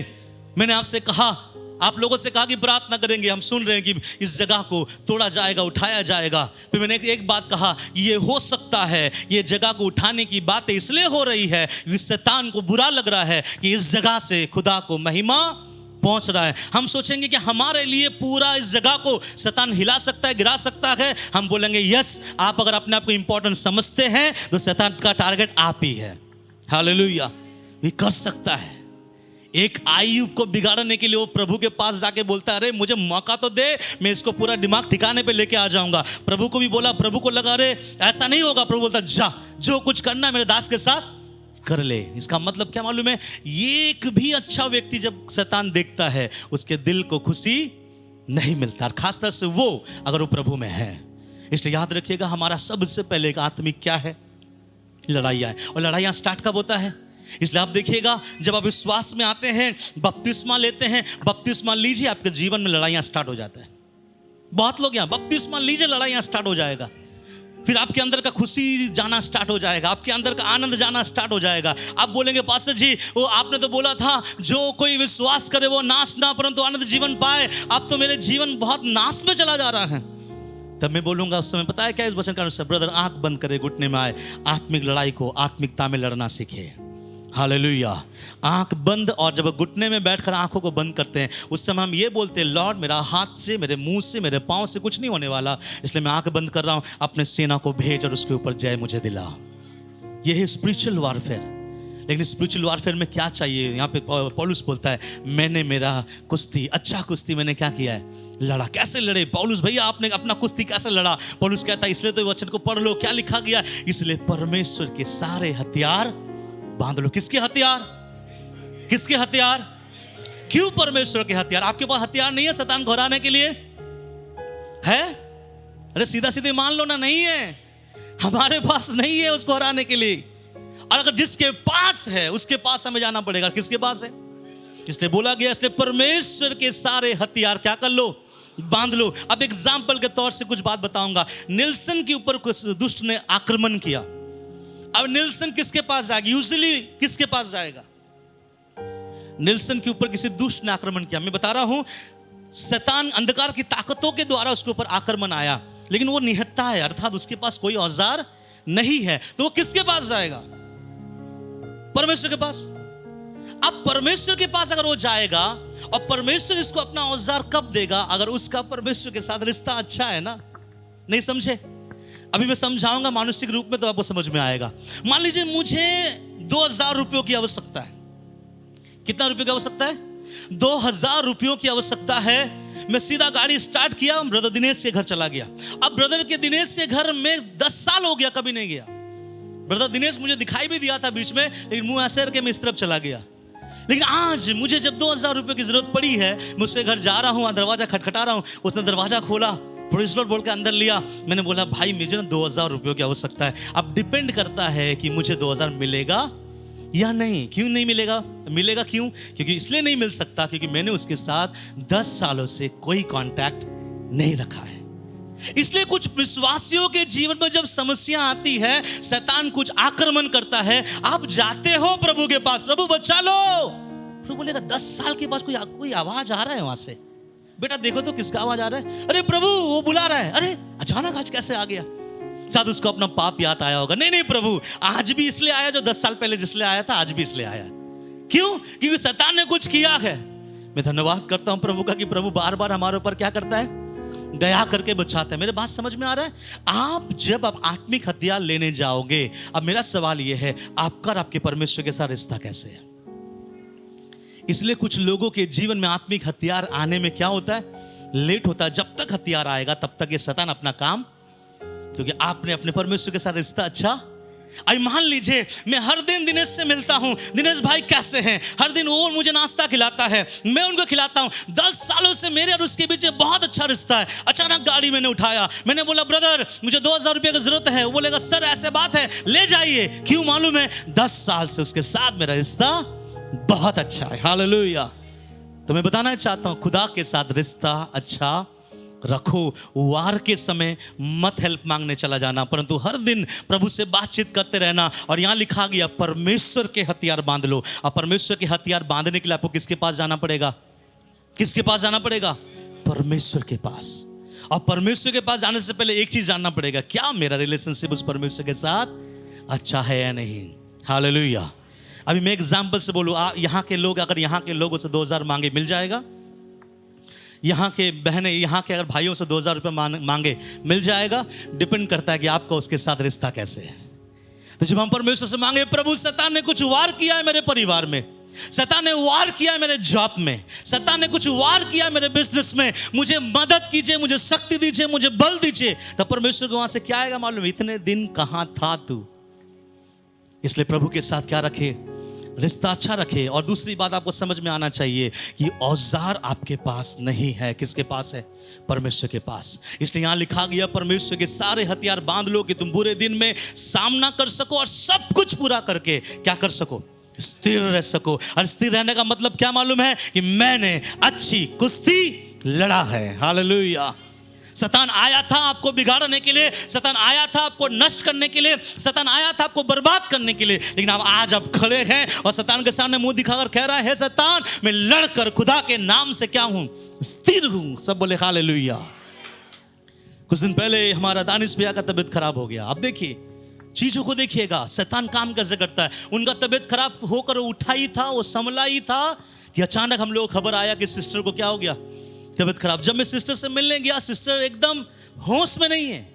मैंने आपसे कहा, आप लोगों से कहा कि प्रार्थना करेंगे। हम सुन रहे हैं कि इस जगह को तोड़ा जाएगा, उठाया जाएगा। फिर मैंने एक बात कहा, ये हो सकता है ये जगह को उठाने की बातें इसलिए हो रही है कि शैतान को बुरा लग रहा है कि इस जगह से खुदा को महिमा पहुंच रहा है। हम सोचेंगे कि हमारे लिए पूरा इस जगह को शैतान हिला सकता है, गिरा सकता है। हम बोलेंगे यस, आप अगर अपने आप को इंपॉर्टेंट समझते हैं तो शैतान का टारगेट आप ही है। हालेलुया, ये कर सकता है। एक आयुब को बिगाड़ने के लिए वो प्रभु के पास जाके बोलता है, अरे मुझे मौका तो दे, मैं इसको पूरा दिमाग ठिकाने पे लेके आ जाऊंगा। प्रभु को भी बोला, प्रभु को लगा अरे ऐसा नहीं होगा। प्रभु बोलता जा, जो कुछ करना है मेरे दास के साथ कर ले। इसका मतलब क्या मालूम है? एक भी अच्छा व्यक्ति जब शैतान देखता है उसके दिल को खुशी नहीं मिलता, खासतौर से वो अगर वो प्रभु में है। इसलिए याद रखिएगा, हमारा सबसे पहले एक आत्मिक क्या है? लड़ाइयाँ है। और लड़ाइयाँ स्टार्ट कब होता है? इसलिए आप देखिएगा, जब आप विश्वास में आते हैं, बपतिस्मा लेते हैं, बपतिस्मा लीजिए, आपके जीवन में लड़ाइयाँ स्टार्ट हो जाता है। बहुत लोग यहाँ बपतिस्मा लीजिए, लड़ाइयाँ स्टार्ट हो जाएगा। फिर आपके अंदर का खुशी जाना स्टार्ट हो जाएगा, आपके अंदर का आनंद जाना स्टार्ट हो जाएगा। आप बोलेंगे पास्टर जी, वो आपने तो बोला था जो कोई विश्वास करे वो नाश ना परंतु आनंद जीवन पाए। अब तो मेरे जीवन बहुत नाश में चला जा रहा है। तब मैं बोलूंगा उस समय, पता है क्या इस वचन का अनुसार? ब्रदर, आंख बंद करे, घुटने में आए, आत्मिक लड़ाई को आत्मिकता में लड़ना सीखे। हालेलुया। आंख बंद, और जब घुटने में बैठकर आंखों को बंद करते हैं उस समय हम ये बोलते हैं, लॉर्ड मेरा हाथ से, मेरे मुंह से, मेरे पांव से कुछ नहीं होने वाला, इसलिए मैं आंख बंद कर रहा हूं, अपने सेना को भेज और उसके ऊपर जय मुझे दिला। ये है स्पिरिचुअल वॉरफेयर। लेकिन स्पिरिचुअल वॉरफेयर में क्या चाहिए? यहाँ पे पौलुस बोलता है, मैंने मेरा कुश्ती, अच्छा कुश्ती मैंने क्या किया है? लड़ा। कैसे लड़े पौलुस भैया, आपने अपना कुश्ती कैसे लड़ा? पौलुस कहता है, इसलिए तो वचन को पढ़ लो, क्या लिखा गया? इसलिए परमेश्वर के सारे हथियार बांध लो। किसके हथियार? किसके हथियार? क्यों परमेश्वर के हथियार? आपके पास हथियार नहीं है शैतान को हराने के लिए? है? अरे सीधा सीधे मान लो ना, नहीं है। हमारे पास नहीं है उसको हराने के लिए। और अगर जिसके पास है उसके पास हमें जाना पड़ेगा। किसके पास है? इसलिए बोला गया, इसलिए परमेश्वर के सारे हथियार क्या कर लो? बांध लो। अब एग्जाम्पल के तौर से कुछ बात बताऊंगा। निल्सन के ऊपर कुछ दुष्ट ने आक्रमण किया। अब निल्सन किसके पास जाएगा? यूजुअली किसके पास जाएगा? निल्सन के ऊपर किसी दुष्ट ने आक्रमण किया। मैं बता रहा हूं, शैतान अंधकार की ताकतों के द्वारा उसके ऊपर आक्रमण आया, लेकिन वो निहत्था है, अर्थात उसके पास कोई औजार नहीं है। तो वो किसके पास जाएगा? परमेश्वर के पास। अब परमेश्वर के पास अगर वो जाएगा, और परमेश्वर इसको अपना औजार कब देगा? अगर उसका परमेश्वर के साथ रिश्ता अच्छा है ना। नहीं समझे? अभी मैं समझाऊंगा मानसिक रूप में, तो आपको समझ में आएगा। मान लीजिए मुझे 2000 रुपयों की आवश्यकता है। कितना रुपये की आवश्यकता है? 2000 रुपयों की आवश्यकता है। मैं सीधा गाड़ी स्टार्ट किया, ब्रदर दिनेश के घर चला गया। अब ब्रदर के दिनेश के घर में 10 साल हो गया, कभी नहीं गया। ब्रदर दिनेश मुझे दिखाई भी दिया था बीच में, लेकिन मुंह ऐसे करके मैं इस तरफ चला गया। लेकिन आज मुझे जब 2000 रुपये की जरूरत पड़ी है, मैं उसके घर जा रहा हूँ, दरवाजा खटखटा रहा हूँ, उसने दरवाजा खोला, प्रेज़ लॉर्ड बोल के अंदर लिया। मैंने बोला, भाई मुझे ना 2000 रुपयों की आवश्यकता है। अब डिपेंड करता है कि मुझे 2000 मिलेगा या नहीं। क्यों नहीं मिलेगा? मिलेगा क्यों? क्योंकि इसलिए नहीं मिल सकता क्योंकि मैंने उसके साथ 10 सालों से कोई कांटेक्ट नहीं रखा है। इसलिए कुछ विश्वासियों के जीवन में जब समस्या आती है, शैतान कुछ आक्रमण करता है, आप जाते हो प्रभु के पास, प्रभु बचा लो। प्रभु बोलेगा 10 साल के बाद कोई आवाज आ रहा है वहां से। बेटा देखो तो किसका आवाज आ रहा है? अरे प्रभु वो बुला रहा है। अरे अचानक आज कैसे आ गया? शायद उसको अपना पाप याद आया होगा। नहीं प्रभु आज भी इसलिए आया जो 10 साल पहले जिसलिए आया था, आज भी इसलिए आया। क्यों? क्योंकि शैतान ने कुछ किया है। मैं धन्यवाद करता हूं प्रभु का कि प्रभु बार बार हमारे ऊपर क्या करता है? दया करके बचाता है। मेरे बात समझ में आ रहा है? आप जब आप आत्मिक हथियार लेने जाओगे, अब मेरा सवाल यह है, आपका और आपके परमेश्वर के साथ रिश्ता कैसे है? इसलिए कुछ लोगों के जीवन में आत्मिक हथियार आने में क्या होता है? लेट होता है। जब तक हथियार आएगा तब तक ये शैतान अपना काम, क्योंकि आपने अपने परमेश्वर के साथ रिश्ता अच्छा। अब मान लीजिए मैं हर दिन दिनेश से मिलता हूं, दिनेश भाई कैसे हैं? हर दिन वो मुझे नाश्ता खिलाता है, मैं उनको खिलाता हूं। 10 सालों से मेरे और उसके बीच बहुत अच्छा रिश्ता है। अचानक गाड़ी मैंने उठाया, मैंने बोला ब्रदर मुझे 2000 रुपये की जरूरत है। वो बोलेगा सर ऐसे बात है, ले जाइए। क्यों मालूम है? 10 साल से उसके साथ मेरा रिश्ता बहुत अच्छा है। हालेलुया। तो मैं बताना चाहता हूं, खुदा के साथ रिश्ता अच्छा रखो। वार के समय मत हेल्प मांगने चला जाना, परंतु हर दिन प्रभु से बातचीत करते रहना। और यहां लिखा गया परमेश्वर के हथियार बांध लो। और परमेश्वर के हथियार बांधने के लिए आपको किसके पास जाना पड़ेगा? किसके पास जाना पड़ेगा? परमेश्वर के पास। और परमेश्वर के पास जाने से पहले एक चीज जानना पड़ेगा, क्या मेरा रिलेशनशिप उस परमेश्वर के साथ अच्छा है या नहीं। हालेलुया। अभी मैं एग्जाम्पल से बोलूँ, यहाँ के लोग अगर यहाँ के लोगों से 2000 मांगे मिल जाएगा? यहाँ के बहनें यहाँ के अगर भाइयों से 2000 रुपये मांगे मिल जाएगा? डिपेंड करता है कि आपका उसके साथ रिश्ता कैसे है। तो जब हम परमेश्वर से मांगे, प्रभु शैतान ने कुछ वार किया है मेरे परिवार में, शैतान ने वार किया है मेरे जॉब में, शैतान ने कुछ वार किया है मेरे बिजनेस में, मुझे मदद कीजिए, मुझे शक्ति दीजिए, मुझे बल दीजिए, तब परमेश्वर को वहां से क्या आएगा मालूम? इतने दिन कहां था तू? इसलिए प्रभु के साथ क्या रखे? रिश्ता अच्छा रखे। और दूसरी बात आपको समझ में आना चाहिए कि औजार आपके पास नहीं है। किसके पास है? परमेश्वर के पास। इसलिए यहां लिखा गया, परमेश्वर के सारे हथियार बांध लो कि तुम बुरे दिन में सामना कर सको और सब कुछ पूरा करके क्या कर सको? स्थिर रह सको। और स्थिर रहने का मतलब क्या मालूम है? कि मैंने अच्छी कुश्ती लड़ा है। हालेलुया। शैतान आया था आपको बिगाड़ने के लिए, शैतान आया था आपको नष्ट करने के लिए, शैतान आया था आपको बर्बाद करने के लिए, लेकिन अब आज आप खड़े हैं और शैतान के सामने मुंह दिखाकर कह रहा है, शैतान मैं लड़कर खुदा के नाम से क्या हूं? स्थिर हूं। सब बोले हालेलुया। कुछ दिन पहले हमारा दानिश भैया का तबीयत खराब हो गया। अब देखिए चीजों को देखिएगा, शैतान काम कैसे करता है। उनका तबीयत खराब होकर उठा ही था, वो संभला ही था कि अचानक हम लोग खबर आया कि सिस्टर को क्या हो गया? तबीयत खराब। जब मैं सिस्टर से मिलने गया, सिस्टर एकदम होश में नहीं है।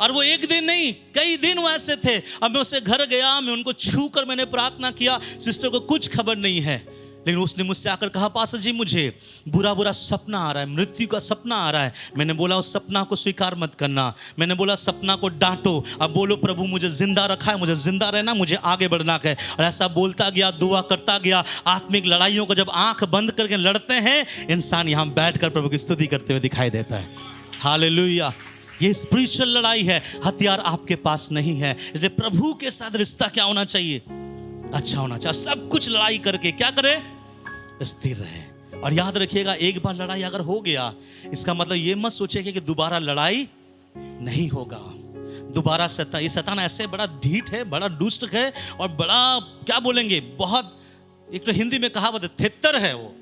और वो एक दिन नहीं, कई दिन वैसे थे। अब मैं उससे घर गया, मैं उनको छू कर मैंने प्रार्थना किया, सिस्टर को कुछ खबर नहीं है। लेकिन उसने मुझसे आकर कहा, पास्टर जी मुझे बुरा बुरा सपना आ रहा है, मृत्यु का सपना आ रहा है। मैंने बोला उस सपना को स्वीकार मत करना, मैंने बोला सपना को डांटो। अब बोलो प्रभु मुझे जिंदा रखा है, मुझे जिंदा रहना, मुझे आगे बढ़ना है। और ऐसा बोलता गया, दुआ करता गया। आत्मिक लड़ाइयों को जब आंख बंद करके लड़ते हैं, इंसान यहाँ बैठकर प्रभु की स्तुति करते हुए दिखाई देता है। हालेलुया। ये स्पिरिचुअल लड़ाई है, हथियार आपके पास नहीं है। इसलिए प्रभु के साथ रिश्ता क्या होना चाहिए? अच्छा होना चाहिए। सब कुछ लड़ाई करके क्या करे? स्थिर रहे। और याद रखिएगा, एक बार लड़ाई अगर हो गया, इसका मतलब ये मत सोचिए कि दोबारा लड़ाई नहीं होगा। दोबारा ये शैतान ऐसे बड़ा ढीठ है, बड़ा दुष्ट है और बड़ा क्या बोलेंगे, बहुत, एक तो हिंदी में कहावत है, थित्तर है वो।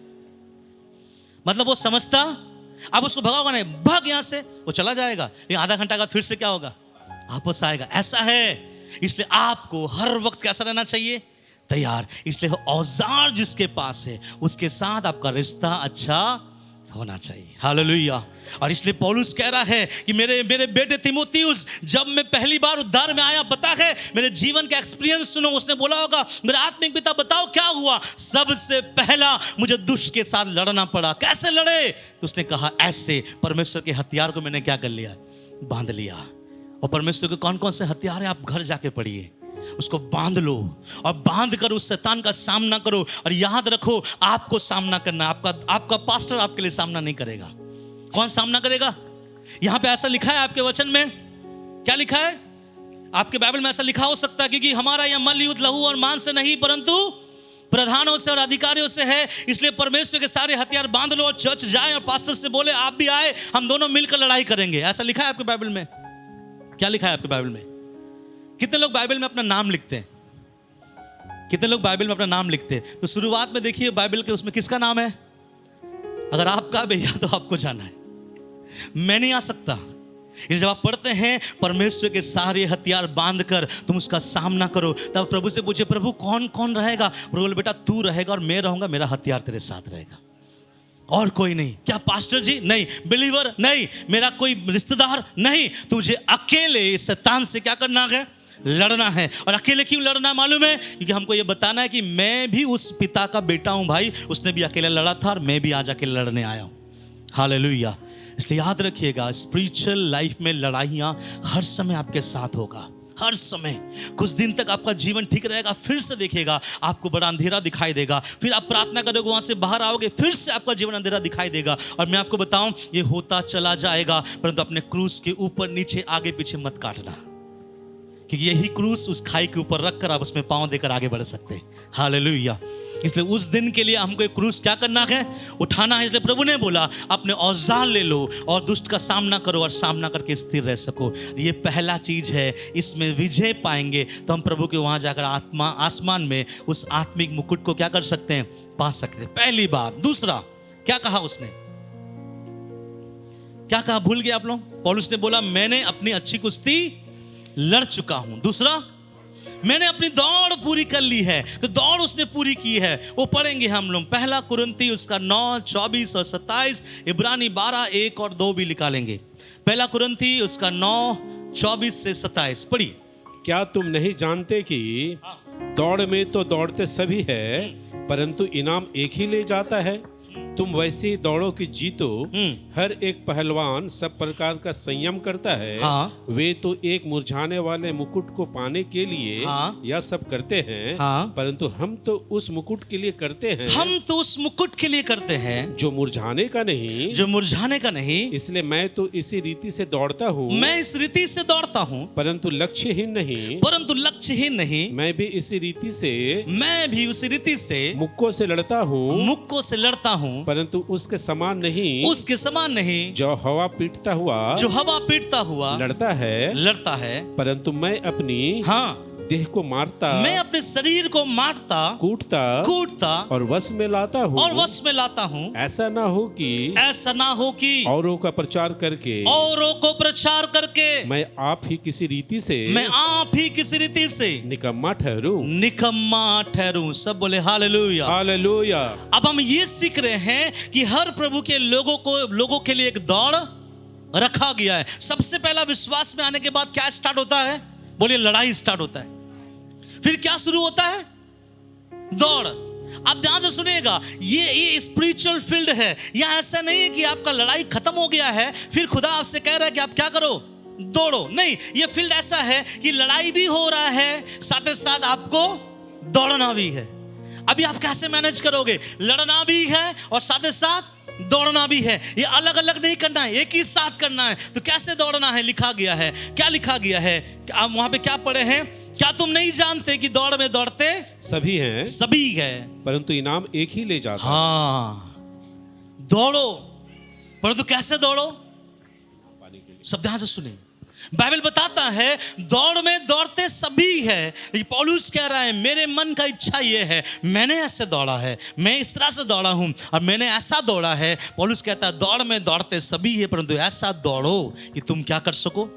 मतलब वो समझता अब उसको भगाओगा नहीं, भाग यहां से, वो चला जाएगा, लेकिन आधा घंटा का फिर से क्या होगा? वापस आएगा। ऐसा है। इसलिए आपको हर वक्त कैसा रहना चाहिए? तैयार। इसलिए औजार जिसके पास है उसके साथ आपका रिश्ता अच्छा होना चाहिए। हालेलुया। और इसलिए पौलुस कह रहा है कि मेरे बेटे तीमुथियुस, जब मैं पहली बार उद्धार में आया, पता है मेरे जीवन का एक्सपीरियंस सुनो। उसने बोला होगा, मेरे आत्मिक पिता बताओ क्या हुआ? सबसे पहला मुझे दुष्ट के साथ लड़ना पड़ा। कैसे लड़े? तो उसने कहा ऐसे, परमेश्वर के हथियार को मैंने क्या कर लिया? बांध लिया। और परमेश्वर के कौन कौन से हथियार है आप घर जाके पढ़िए, उसको बांध लो और बांध कर उस शैतान का सामना करो। और याद रखो, आपको सामना करना, आपका पास्टर आपके लिए सामना नहीं करेगा। कौन सामना करेगा? यहां पे ऐसा लिखा है आपके वचन में। क्या लिखा है आपके बाइबल में? ऐसा लिखा हो सकता है, क्योंकि हमारा यह मल्ल युद्ध लहू और मांस से नहीं परंतु प्रधानों से और अधिकारियों से है। इसलिए परमेश्वर के सारे हथियार बांध लो और चर्च जाए और पास्टर से बोले आप भी आए, हम दोनों मिलकर लड़ाई करेंगे। ऐसा लिखा है आपके बाइबल में? क्या लिखा है आपके बाइबल में? कितने लोग बाइबल में अपना नाम लिखते हैं? कितने लोग बाइबल में अपना नाम लिखते हैं? तो शुरुआत में देखिए बाइबल के उसमें किसका नाम है? अगर आपका भैया तो आपको जाना है, मैं नहीं आ सकता। जब आप पढ़ते हैं परमेश्वर के सारे हथियार बांध कर तुम उसका सामना करो, तब प्रभु से पूछे प्रभु कौन कौन रहेगा? प्रभु बोले बेटा तू रहेगा और मैं रहूंगा, मेरा हथियार तेरे साथ रहेगा और कोई नहीं। क्या पास्टर जी? नहीं। बिलीवर? नहीं। मेरा कोई रिश्तेदार? नहीं। तुझे अकेले इस शैतान से क्या करना है? लड़ना है। और अकेले क्यों लड़ना मालूम है? क्योंकि हमको ये बताना है कि मैं भी उस पिता का बेटा हूं भाई, उसने भी अकेले लड़ा था और मैं भी आज अकेले लड़ने आया हूं। हालेलुया। इसलिए याद रखिएगा, स्पिरिचुअल लाइफ में लड़ाइयां हर समय आपके साथ होगा, हर समय। कुछ दिन तक आपका जीवन ठीक रहेगा, फिर से देखिएगा आपको बड़ा अंधेरा दिखाई देगा, फिर आप प्रार्थना करोगे, वहां से बाहर आओगे, फिर से आपका जीवन अंधेरा दिखाई देगा। और मैं आपको बताऊं ये होता चला जाएगा, परंतु अपने क्रूस के ऊपर नीचे आगे पीछे मत काटना, क्योंकि यही क्रूस उस खाई के ऊपर रखकर आप उसमें पांव देकर आगे बढ़ सकते हैं। हालेलुया। इसलिए उस दिन के लिए हमको एक क्रूस क्या करना है? उठाना है। इसलिए प्रभु ने बोला अपने औजार ले लो और दुष्ट का सामना करो और सामना करके स्थिर रह सको। ये पहला चीज है, इसमें विजय पाएंगे तो हम प्रभु के वहां जाकर आसमान में उस आत्मिक मुकुट को क्या कर सकते हैं? पा सकते हैं। पहली बात। दूसरा क्या कहा उसने? क्या कहा? भूल गया आप लोग? पौलुस ने बोला मैंने अपनी अच्छी कुश्ती लड़ चुका हूं। दूसरा, मैंने अपनी दौड़ पूरी कर ली है। तो दौड़ उसने पूरी की है, वो पढ़ेंगे हम लोग। पहला कुरिन्थी उसका 9, 24 और 27, इब्रानी 12, 1 और 2 भी निकालेंगे। पहला कुरिन्थी उसका 9, 24 से 27 पढ़िए। क्या तुम नहीं जानते कि दौड़ में तो दौड़ते सभी है, परंतु इनाम एक ही ले जाता है। तुम वैसे ही दौड़ो कि जीतो। हर एक पहलवान सब प्रकार का संयम करता है। हाँ। वे तो एक मुरझाने वाले मुकुट को पाने के लिए हाँ। यह सब करते हैं। हाँ। परंतु हम तो उस मुकुट के लिए करते हैं, हम तो उस मुकुट के लिए करते हैं जो मुरझाने का नहीं, जो मुरझाने का नहीं। इसलिए मैं तो इसी रीति से दौड़ता हूँ, मैं इस रीति से दौड़ता हूँ, परंतु लक्ष्यहीन नहीं, परंतु लक्ष्यहीन नहीं। मैं भी इसी रीति से, मैं भी उसी रीति से मुक्कों से लड़ता हूँ, मुक्कों से लड़ता हूँ, परंतु उसके समान नहीं, उसके समान नहीं, जो हवा पीटता हुआ लड़ता है। परंतु मैं अपनी हाँ देह को मारता, मैं अपने शरीर को मारता, कूटता और वश में लाता हूँ। ऐसा ना हो कि औरों का प्रचार करके मैं आप ही किसी रीति से निकम्मा ठहरूं। सब बोले हालेलुया, हालेलुया। अब हम ये सीख रहे हैं कि हर प्रभु के लोगों के लिए एक दौड़ रखा गया है। सबसे पहला विश्वास में आने के बाद क्या स्टार्ट होता है? बोलिए लड़ाई स्टार्ट होता है। फिर क्या शुरू होता है? दौड़। आप ध्यान से सुनिएगा, ये स्पिरिचुअल फील्ड है। यह ऐसा नहीं है कि आपका लड़ाई खत्म हो गया है फिर खुदा आपसे कह रहा है कि आप क्या करो, दौड़ो। नहीं, ये फील्ड ऐसा है कि लड़ाई भी हो रहा है, साथ ही साथ आपको दौड़ना भी है। अभी आप कैसे मैनेज करोगे? लड़ना भी है और साथ ही साथ दौड़ना भी है। ये अलग अलग नहीं करना है, एक ही साथ करना है। तो कैसे दौड़ना है? लिखा गया है। क्या लिखा गया है? आप वहां पे क्या पढ़े हैं? क्या तुम नहीं जानते कि दौड़ में दौड़ते सभी है, परंतु इनाम एक ही ले जाता। हाँ, दौड़ो, परंतु कैसे दौड़ो? सब ध्यान से सुनिए। बाइबल बताता है दौड़ में दौड़ते सभी है। पौलुस कह रहा है मेरे मन का इच्छा ये है, मैंने ऐसे दौड़ा है, मैं इस तरह से दौड़ा हूं और मैंने ऐसा दौड़ा है। पौलुस कहता है दौड़ में दौड़ते सभी है, परंतु ऐसा दौड़ो कि तुम क्या कर सको,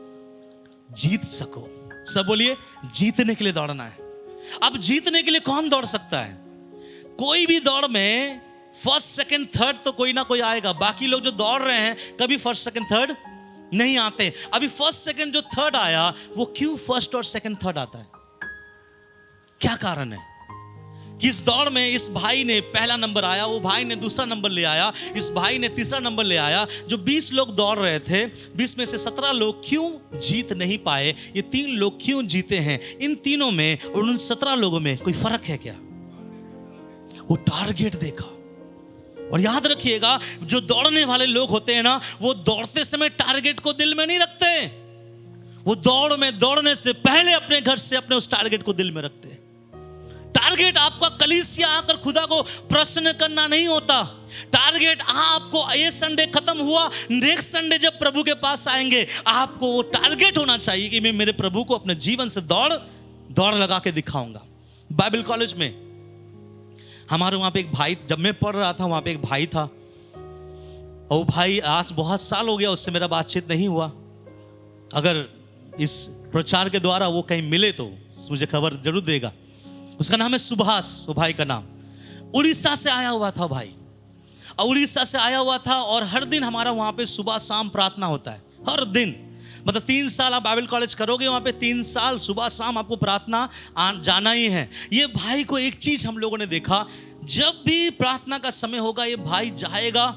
जीत सको। सब बोलिए, जीतने के लिए दौड़ना है। अब जीतने के लिए कौन दौड़ सकता है? कोई भी दौड़ में फर्स्ट सेकंड थर्ड तो कोई ना कोई आएगा। बाकी लोग जो दौड़ रहे हैं कभी फर्स्ट सेकंड थर्ड नहीं आते। अभी फर्स्ट सेकंड जो थर्ड आया वो क्यों फर्स्ट और सेकंड थर्ड आता है? क्या कारण है कि इस दौड़ में इस भाई ने पहला नंबर आया, वो भाई ने दूसरा नंबर ले आया, इस भाई ने तीसरा नंबर ले आया। जो 20 लोग दौड़ रहे थे, 20 में से 17 लोग क्यों जीत नहीं पाए? ये 3 लोग क्यों जीते हैं? इन तीनों में और उन 17 लोगों में कोई फर्क है क्या? वो टारगेट देखा। और याद रखिएगा, जो दौड़ने वाले लोग होते हैं ना, वो दौड़ते समय टारगेट को दिल में नहीं रखते। वो दौड़ में दौड़ने से पहले अपने घर से अपने उस टारगेट को दिल में रखते हैं। टारगेट आपका कलीसिया आकर खुदा को प्रश्न करना नहीं होता। टारगेट आपको ये संडे खत्म हुआ, नेक्स्ट संडे जब प्रभु के पास आएंगे, आपको वो टारगेट होना चाहिए कि मैं मेरे प्रभु को अपने जीवन से दौड़ लगा के दिखाऊंगा। बाइबल कॉलेज में हमारे वहां पे एक भाई, जब मैं पढ़ रहा था वहां पे एक भाई था, और वो भाई आज बहुत साल हो गया उससे मेरा बातचीत नहीं हुआ। अगर इस प्रचार के द्वारा वो कहीं मिले तो मुझे खबर जरूर देगा। उसका नाम है सुभाष, वो भाई का नाम। उड़ीसा से आया हुआ था भाई, उड़ीसा से आया हुआ था और हर दिन हमारा वहां पे सुबह शाम प्रार्थना होता है। हर दिन, मतलब 3 साल आप बाइबल कॉलेज करोगे वहां पे 3 साल सुबह शाम आपको प्रार्थना जाना ही है। ये भाई को एक चीज हम लोगों ने देखा, जब भी प्रार्थना का समय होगा ये भाई जाएगा,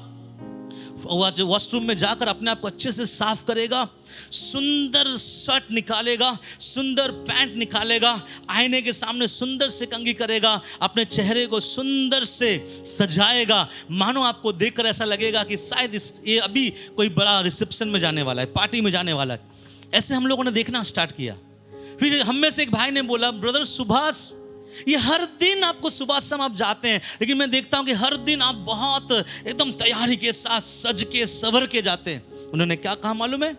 वॉशरूम में जाकर अपने आप को अच्छे से साफ करेगा, सुंदर शर्ट निकालेगा, सुंदर पैंट निकालेगा, आईने के सामने सुंदर से कंघी करेगा, अपने चेहरे को सुंदर से सजाएगा। मानो आपको देखकर ऐसा लगेगा कि शायद ये अभी कोई बड़ा रिसेप्शन में जाने वाला है, पार्टी में जाने वाला है। ऐसे हम लोगों ने देखना स्टार्ट किया। फिर हम में से एक भाई ने बोला, ब्रदर सुभाष, ये हर दिन आपको सुबह शाम आप जाते हैं, लेकिन मैं देखता हूं कि हर दिन आप बहुत एकदम तैयारी के साथ सज के सवर के जाते हैं। उन्होंने क्या कहा मालूम है?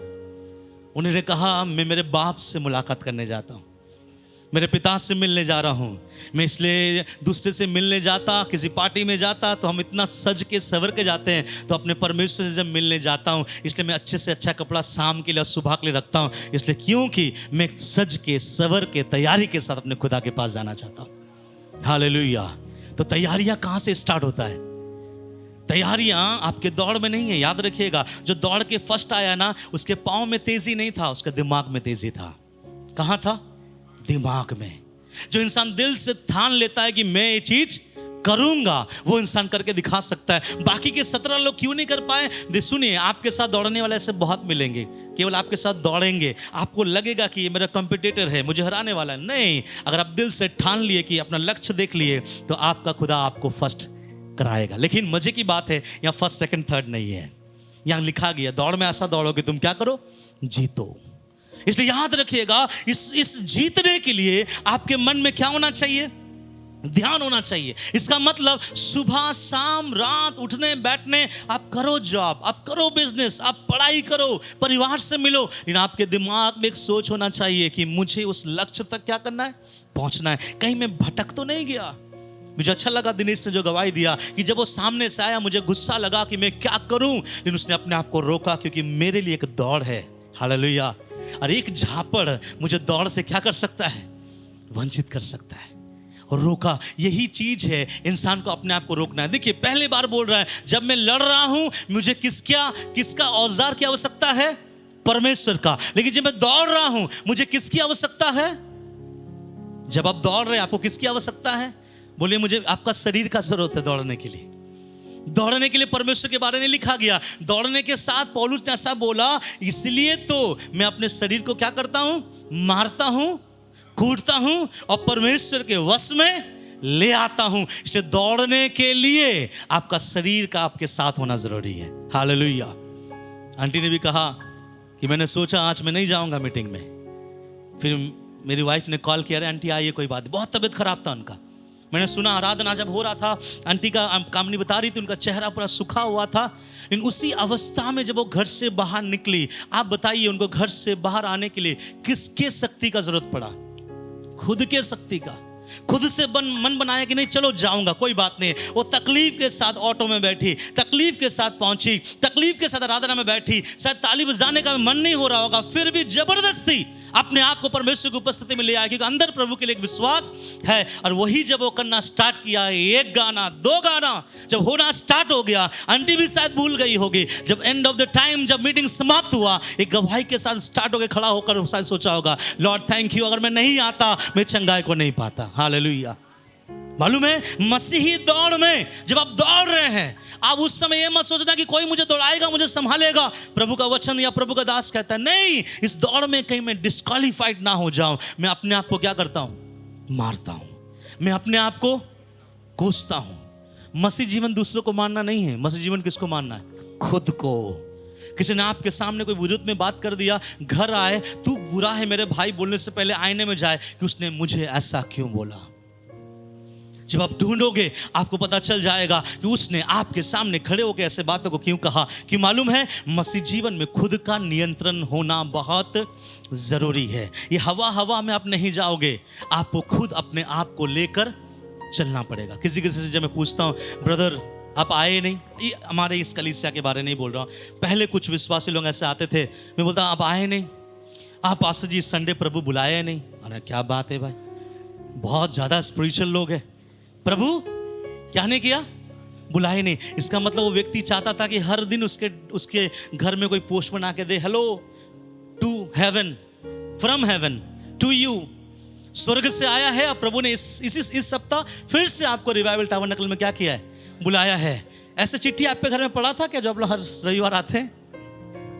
उन्होंने कहा मैं मेरे बाप से मुलाकात करने जाता हूं। मेरे पिता से मिलने जा रहा हूँ। मैं इसलिए दूसरे से मिलने जाता, किसी पार्टी में जाता तो हम इतना सज के सवर के जाते हैं, तो अपने परमेश्वर से जब मिलने जाता हूँ इसलिए मैं अच्छे से अच्छा कपड़ा शाम के लिए और सुबह के लिए रखता हूँ, इसलिए क्योंकि मैं सज के सवर के तैयारी के साथ अपने खुदा के पास जाना चाहता हूँ। हालेलुया। तो तैयारियां कहाँ से स्टार्ट होता है? तैयारियां आपके दौड़ में नहीं है, याद रखिएगा। जो दौड़ के फर्स्ट आया ना, उसके पाँव में तेजी नहीं था, उसके दिमाग में तेजी था। कहाँ था? दिमाग में। जो इंसान दिल से ठान लेता है कि मैं ये चीज करूंगा, वो इंसान करके दिखा सकता है। बाकी के 17 लोग क्यों नहीं कर पाए? सुनिए, आपके साथ दौड़ने वाले ऐसे बहुत मिलेंगे, केवल आपके साथ दौड़ेंगे, आपको लगेगा कि ये मेरा कॉम्पिटिटर है, मुझे हराने वाला है। नहीं, अगर आप दिल से ठान लिए कि अपना लक्ष्य देख लिए, तो आपका खुदा आपको फर्स्ट कराएगा। लेकिन मजे की बात है, यहाँ फर्स्ट सेकंड थर्ड नहीं है। यहाँ लिखा गया दौड़ में ऐसा दौड़ो कि तुम क्या करो? जीतो। इसलिए याद रखिएगा, इस जीतने के लिए आपके मन में क्या होना चाहिए? ध्यान होना चाहिए। इसका मतलब सुबह शाम रात उठने बैठने आप करो जॉब, आप करो बिजनेस, आप पढ़ाई करो, परिवार से मिलो, लेकिन आपके दिमाग में एक सोच होना चाहिए कि मुझे उस लक्ष्य तक क्या करना है? पहुंचना है। कहीं मैं भटक तो नहीं गया। मुझे अच्छा लगा दिनेश ने जो गवाही दिया कि जब वो सामने से आया, मुझे गुस्सा लगा कि मैं क्या करूं, लेकिन उसने अपने आप को रोका, क्योंकि मेरे लिए एक दौड़ है। हालेलुया। और एक झापड़ मुझे दौड़ से क्या कर सकता है? वंचित कर सकता है। और रोका। यही चीज है, इंसान को अपने आप को रोकना है। देखिए, पहले बार बोल रहा है, जब मैं लड़ रहा हूं मुझे किसका औजार की आवश्यकता है? परमेश्वर का। लेकिन जब मैं दौड़ रहा हूं मुझे किसकी आवश्यकता है? जब आप दौड़ रहे हैं आपको किसकी आवश्यकता है? बोलिए, मुझे आपका शरीर का जरूरत है दौड़ने के लिए। दौड़ने के लिए परमेश्वर के बारे में लिखा गया। दौड़ने के साथ पौलुस ने ऐसा बोला, इसलिए तो मैं अपने शरीर को क्या करता हूं? मारता हूं, कूटता हूं और परमेश्वर के वश में ले आता हूं। इसलिए दौड़ने के लिए आपका शरीर का आपके साथ होना जरूरी है। हालेलुया। आंटी ने भी कहा कि मैंने सोचा आज मैं नहीं जाऊंगा मीटिंग में। फिर मेरी वाइफ ने कॉल किया, अरे आंटी आइए, कोई बात नहीं। बहुत तबीयत खराब था उनका। मैंने सुना आराधना जब हो रहा था, आंटी का कामनी बता रही थी, उनका चेहरा पूरा सूखा हुआ था। लेकिन उसी अवस्था में जब वो घर से बाहर निकली, आप बताइए उनको घर से बाहर आने के लिए किसके शक्ति का जरूरत पड़ा? खुद के शक्ति का। खुद से मन बनाया कि नहीं चलो जाऊंगा, कोई बात नहीं। वो तकलीफ के साथ ऑटो में बैठी, तकलीफ के साथ पहुंची, तकलीफ के साथ आराधना में बैठी। शायद ताली बजाने का मन नहीं हो रहा होगा, फिर भी जबरदस्ती अपने आप को परमेश्वर की उपस्थिति में ले आया, क्योंकि अंदर प्रभु के लिए एक विश्वास है। और वही जब वो करना स्टार्ट किया, एक गाना, दो गाना जब होना स्टार्ट हो गया, आंटी भी शायद भूल गई होगी। जब एंड ऑफ द टाइम, जब मीटिंग समाप्त हुआ, एक गवाही के साथ स्टार्ट होकर खड़ा होकर शायद सोचा होगा, लॉर्ड थैंक यू, अगर मैं नहीं आता मैं चंगाई को नहीं पाता। हालेलुया। मालूम है, मसीही दौड़ में जब आप दौड़ रहे हैं, आप उस समय ये मत सोचना कि कोई मुझे दौड़ाएगा, मुझे संभालेगा। प्रभु का वचन या प्रभु का दास कहता है, नहीं, इस दौड़ में कहीं मैं डिस्क्वालीफाइड ना हो जाऊं। मैं अपने आप को क्या करता हूं? मारता हूं। मैं अपने आप को कोसता हूं। मसीह जीवन दूसरों को मानना नहीं है। मसीह जीवन किसको मानना है? खुद को। किसी ने आपके सामने कोई विरोध में बात कर दिया, घर आए, तू बुरा है मेरे भाई बोलने से पहले आईने में जाए कि उसने मुझे ऐसा क्यों बोला। जब आप ढूंढोगे आपको पता चल जाएगा कि उसने आपके सामने खड़े होकर ऐसे बातों को क्यों कहा। कि मालूम है, मसीह जीवन में खुद का नियंत्रण होना बहुत जरूरी है। ये हवा में आप नहीं जाओगे, आपको खुद अपने आप को लेकर चलना पड़ेगा। किसी से जब मैं पूछता हूँ, ब्रदर आप आए नहीं, ये हमारे इस कलीसिया के बारे नहीं बोल रहा हूँ, पहले कुछ विश्वासी लोग ऐसे आते थे, मैं बोलता आप आए नहीं, आप पास्टर जी संडे प्रभु बुलाए नहीं। अरे क्या बात है भाई, बहुत ज्यादा स्पिरिचुअल लोग हैं, प्रभु क्या नहीं किया? बुलाए नहीं। इसका मतलब वो व्यक्ति चाहता था कि हर दिन उसके घर में कोई पोस्ट बना के दे, hello to heaven, from heaven to you, स्वर्ग से आया है। अब प्रभु ने इस सप्ताह फिर से आपको रिवाइवल टाबरनेकल में क्या किया है? बुलाया है। ऐसे चिट्ठी आपके घर में पड़ा था क्या, जो आप लोग हर रविवार आते हैं?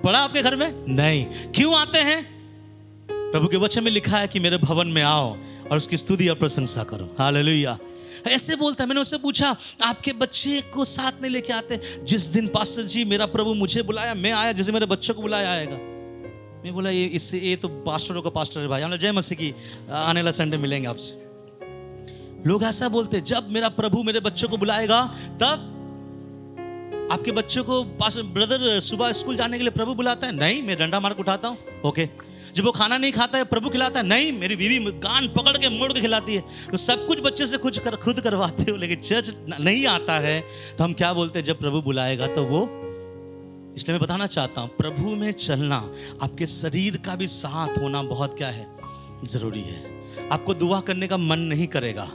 पड़ा आपके घर में? नहीं। क्यों आते हैं? प्रभु के वचन में लिखा है कि मेरे भवन में आओ और उसकी स्तुति और प्रशंसा करो। हालेलुया। ऐसे बोलता है। मैंने उससे पूछा, आपके बच्चे को साथ नहीं लेके आते? जिस दिन पास्टर जी मेरा प्रभु मुझे बुलाया मैं आया, जैसे मेरे बच्चों को बुलाया आएगा। मैं बोला ये तो पास्टरों का पास्टर है भाई। हमने जय मसीह की, आने वाला संडे मिलेंगे आपसे। लोग ऐसा बोलते, जब मेरा प्रभु मेरे बच्चों को बुलाएगा तब। आपके बच्चों को ब्रदर सुबह स्कूल जाने के लिए प्रभु बुलाता है? नहीं, मैं डंडा मार के उठाता हूँ। ओके, जब वो खाना नहीं खाता है प्रभु खिलाता है, नहीं मेरी बीवी कान पकड़ के मोड़ के खिलाती है। तो सब कुछ बच्चे से खुद करवाते हो, लेकिन चर्च नहीं आता है तो हम क्या बोलते हैं, जब प्रभु बुलाएगा तो वो। इसलिए मैं बताना चाहता हूं, प्रभु में चलना, आपके शरीर का भी साथ होना बहुत क्या है, जरूरी है। आपको दुआ करने का मन नहीं करेगा,